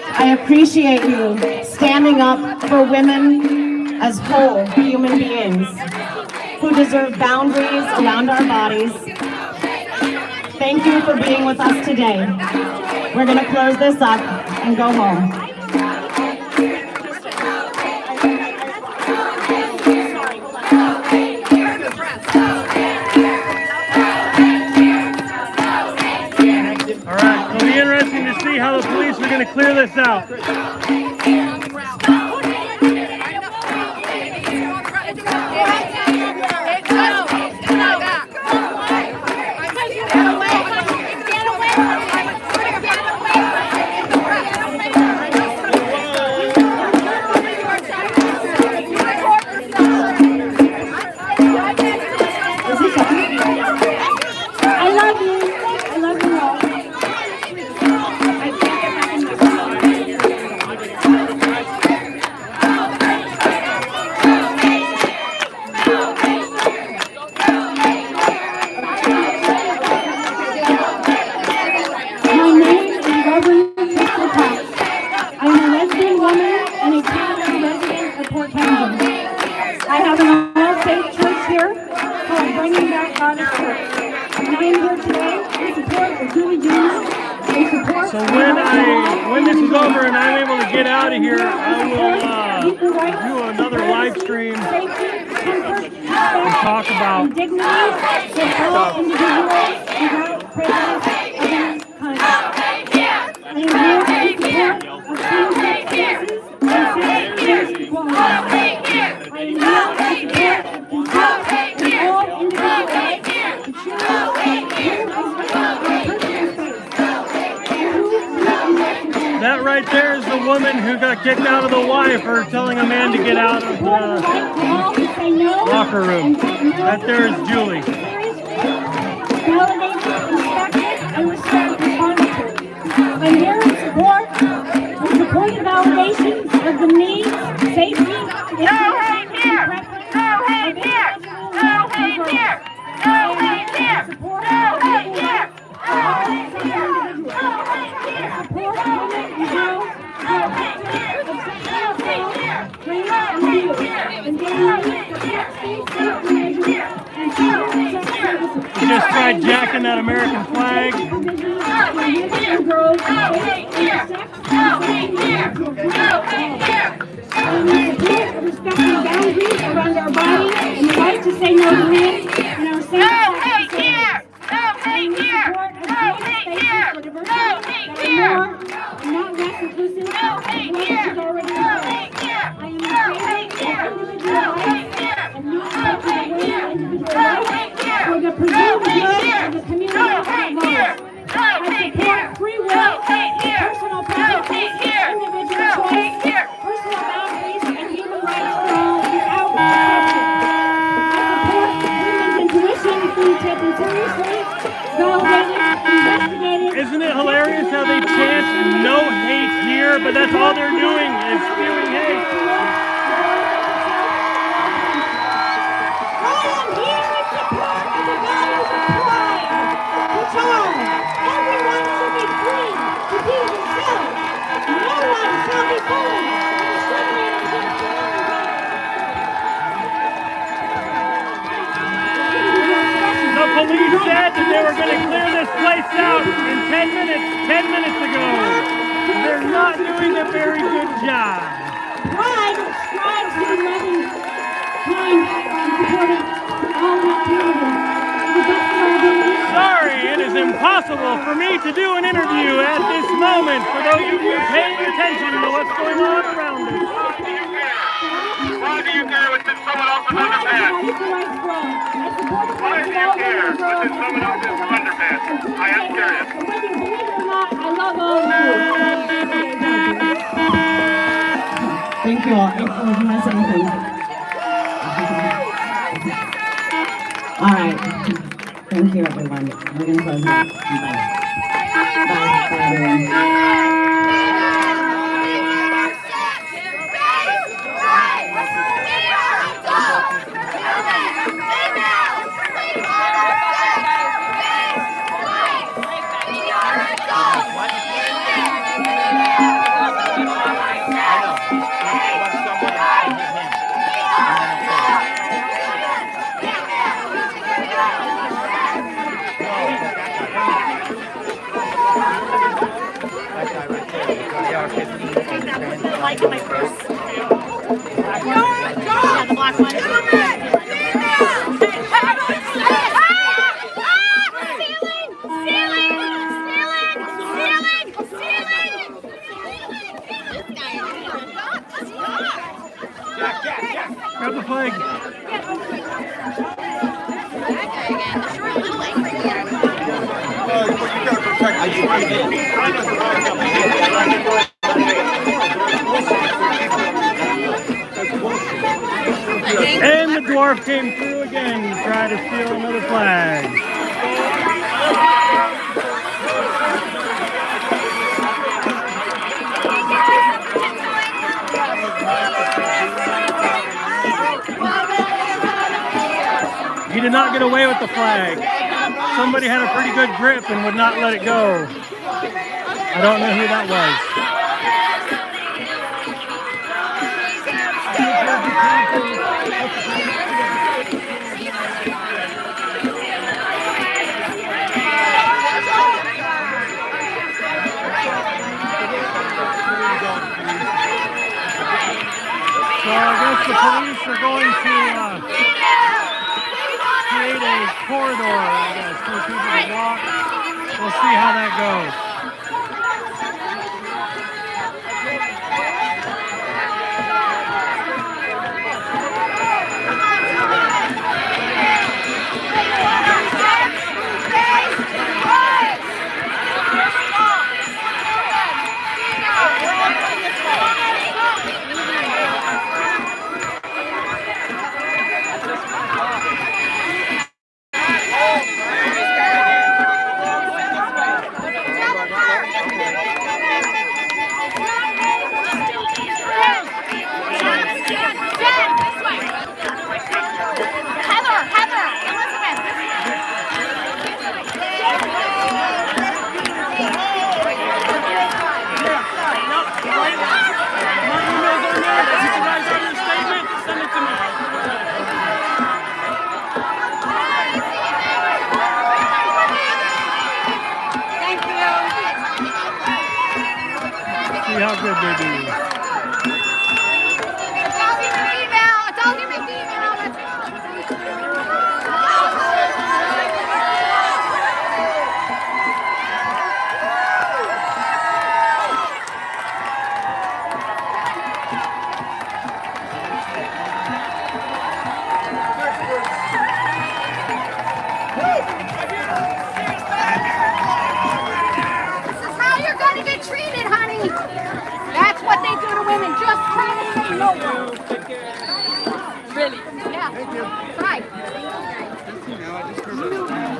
I appreciate you standing up for women as whole human beings who deserve boundaries around our bodies. Thank you for being with us today. We're going to close this up and go home. All right, it'll be interesting to see how the police are going to clear this out. I love you. I love you all. My name is Reverend Crystal Cox. I am a lesbian woman and a Canadian resident of Port Townsend. I have an all-faith church here called Bringing Back Goddess Church. And I am here today in support of Julie Jr. in support So when this is over and I'm able to get out of here, I will do another live stream and talk about dignity with all individuals without prejudice of any kind. I am here in support of same-sex spaces and same-sex equality. I am here in support of consent and all individual rights to choose who is personal space. that right there is the woman who got kicked out of the Y for telling a man to get out of the locker room. That there is Julie. I'm here in support of validation of the needs, safety, and You just tried jacking that American flag. Respecting boundaries around our bodies and the right to say no to men and our same-sex spaces. Not less inclusive of what is already in place. I am in favor of individual rights and not taking away individual rights for the presumed good of the community at large. I support free will, personal preferences, individual choice, personal boundaries, and human rights for all without exception. I support women's intuition being taken seriously, validated, investigated. Isn't it hilarious how they chant no hate here, but that's all they're doing is spewing hate. I am here in support of the values of pride, which are everyone should be free to be themselves. No one shall be bullied or discriminated against for any The police said that they were going to clear this place out in 10 minutes ago. They're not doing a very good job. Pride strives to be loving, kind, and supportive to all in our community. To the best of our abilities. Sorry, it is impossible for me to do an interview at this moment for those of you paying attention to what's going on around us. Why do you care what's in someone else's underpants? Why do you care what's in someone else's underpants? I am curious. Whether you believe it or not, I love all of you. Thank you all. Am I saying anything? All right. Thank you, everyone. We're going to close now. Bye. Bye. Bye, everyone. black one. Grab the flag. And the dwarf came through again to try to steal another flag. He did not get away with the flag. Somebody had a pretty good grip and would not let it go. I don't know who that was. So I guess the police are going to create a corridor, I guess, for people to walk. We'll see how that goes. See how good they do. Really? Yeah. Thank you. Right.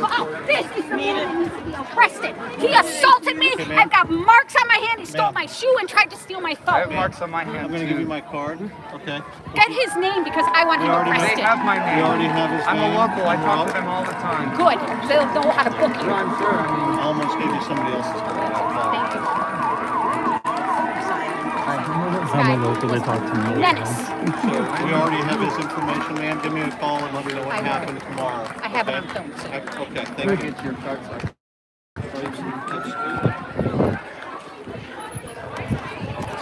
Oh, this is the man that needs to be arrested. He assaulted me. I've got marks on my hand. He stole my shoe and tried to steal my phone. I have marks on my hand. I'm going to give you my card. Okay. Get his name because I want him arrested. They have my name. We already have his I'm name. a local. I talk to them all the time. Good. They'll know how to book you. I'm sure. I almost gave you somebody else's card. Thank you. I'm a local, they talk to me. Menace. So we already have his information, ma'am. Give me a call and let me know what happened tomorrow. I have it on film, sir. Okay, thank you. Your card,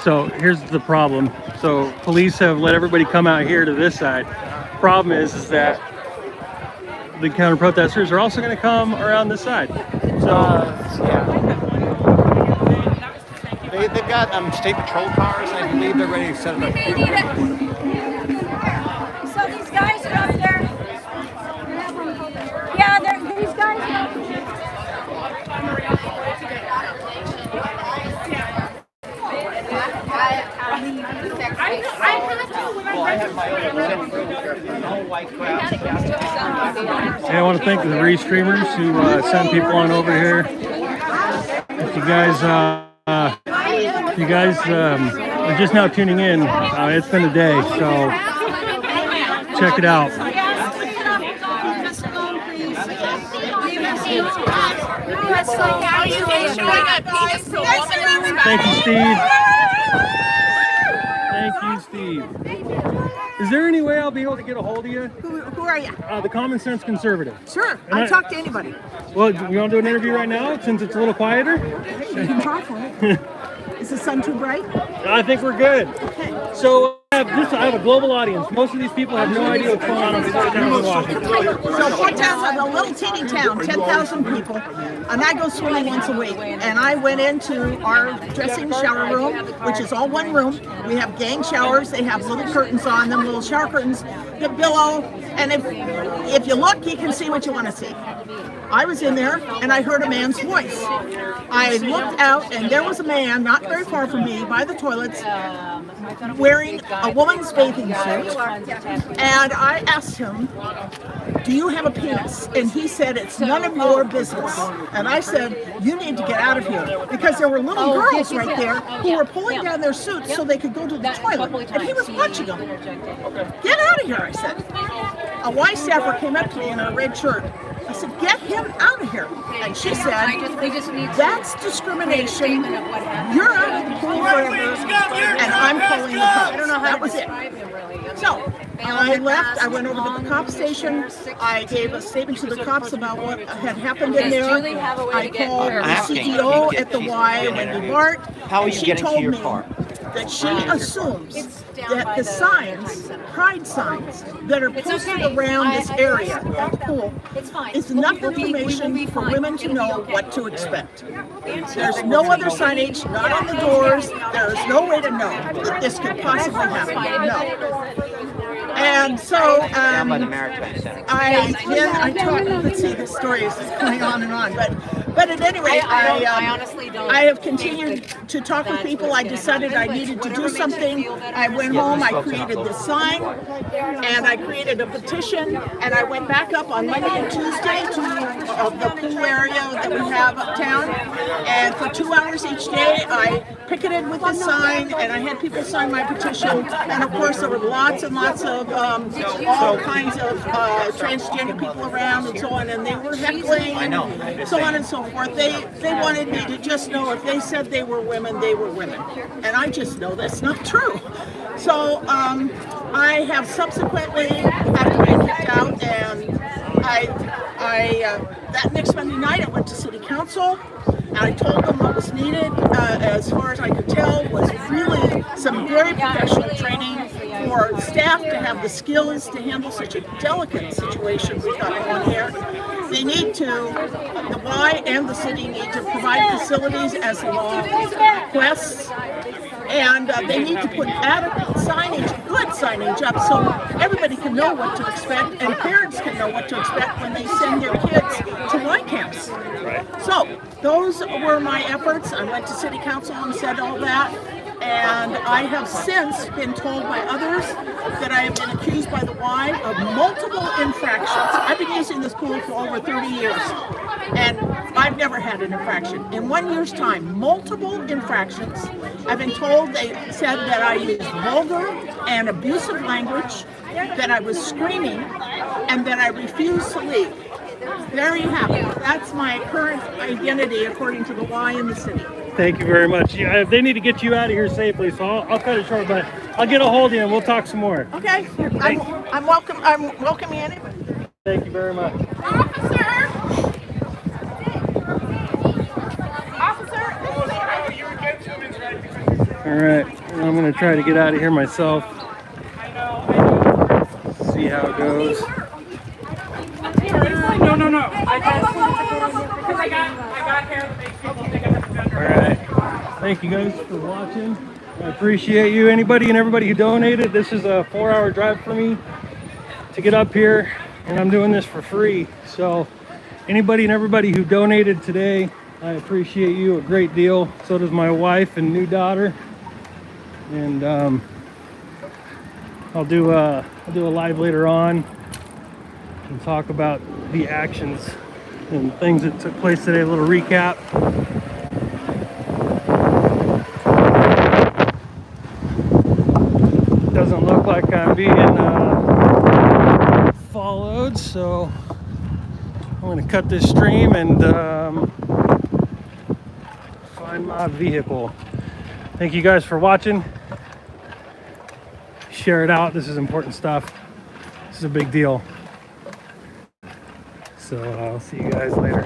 So here's the problem. So police have let everybody come out here to this side. Problem is that the counter protesters are also going to come around this side. So They've got state patrol cars. I believe they're ready to set up. So these guys are up there. Yeah, these guys are up there. I want to thank the restreamers who sent people on over here. If you guys are just now tuning in, it's been a day, so check it out. Thank you, Steve. Thank you, Steve. Is there any way I'll be able to get a hold of you? Who are you? The Common Sense Conservative. Sure, I talk to anybody. Well, we want to do an interview right now since it's a little quieter? You can talk, right? Is the sun too bright? I think we're good. So I have a global audience. Most of these people have no idea what's going on in Washington. So Fort Townsend's a little teeny town, 10,000 people, and I go swimming once a week. And I went into our dressing shower room, which is all one room. We have gang showers. They have little curtains on them, little shower curtains that billow. And if you look, you can see what you want to see. I was in there and I heard a man's voice. I looked out and there was a man not very far from me by the toilets wearing a woman's bathing suit, and I asked him, do you have a penis? And he said, it's none of your business. And I said, you need to get out of here, because there were little girls right there who were pulling down their suits so they could go to the toilet, and he was punching them. Get out of here, I said. A Y staffer came up to me in a red shirt. I said, get him out of here. And she said, that's discrimination. You're out of the pool forever, and I'm calling the cops. That was it. So I left. I went over to the cop station. I gave a statement to the cops about what had happened in there. I called the CEO at the Y, Wendy Bart. How are you getting to your car? That she assumes that the signs, pride signs, that are posted around this area at the pool is enough information for women to know what to expect. There's no other signage, not on the doors. There's no way to know that this could possibly happen. No. And so I talked. Let's see, the story is going on and on, but at any rate, I have continued to talk with people. I decided I needed to do something. I went home. I created this sign, and I created a petition. And I went back up on Monday and Tuesday to the pool area that we have uptown. And for 2 hours each day, I picketed with this sign, and I had people sign my petition. And of course, there were lots and lots of all kinds of transgender people around and so on, and they were heckling and so on and so forth. They wanted me to just know if they said they were women, they were women. And I just know that's not true. So I have subsequently had to be kicked out, and that next Monday night I went to City Council. And I told them what was needed, as far as I could tell, was really some very professional training for staff to have the skills to handle such a delicate situation we've got going here. They need to, the Y and the city need to provide facilities as the law requests, and they need to put adequate signage, good signage up, so everybody can know what to expect, and parents can know what to expect when they send their kids to Y camps. So those were my efforts. I went to City Council and said all that. And I have since been told by others that I have been accused by the Y of multiple infractions. I've been using this pool for over 30 years, and I've never had an infraction. In 1 year's time, multiple infractions. I've been told, they said that I used vulgar and abusive language, that I was screaming, and that I refused to leave. There you have it. That's my current identity according to the Y in the city. Thank you very much. Yeah, they need to get you out of here safely, so I'll cut it short, but I'll get a hold of you and we'll talk some more. Okay. I'm welcome. I'm welcoming anybody. Thank you very much. Officer! All right, I'm going to try to get out of here myself. See how it goes. No. I got here. All right. Thank you guys for watching. I appreciate you. Anybody and everybody who donated. This is a 4-hour drive for me to get up here, and I'm doing this for free. So anybody and everybody who donated today, I appreciate you a great deal. So does my wife and new daughter. And I'll do a live later on and talk about the actions and things that took place today. A little recap. Doesn't look like I'm being followed, so I'm going to cut this stream and find my vehicle. Thank you guys for watching. Share it out. This is important stuff. This is a big deal. So I'll see you guys later.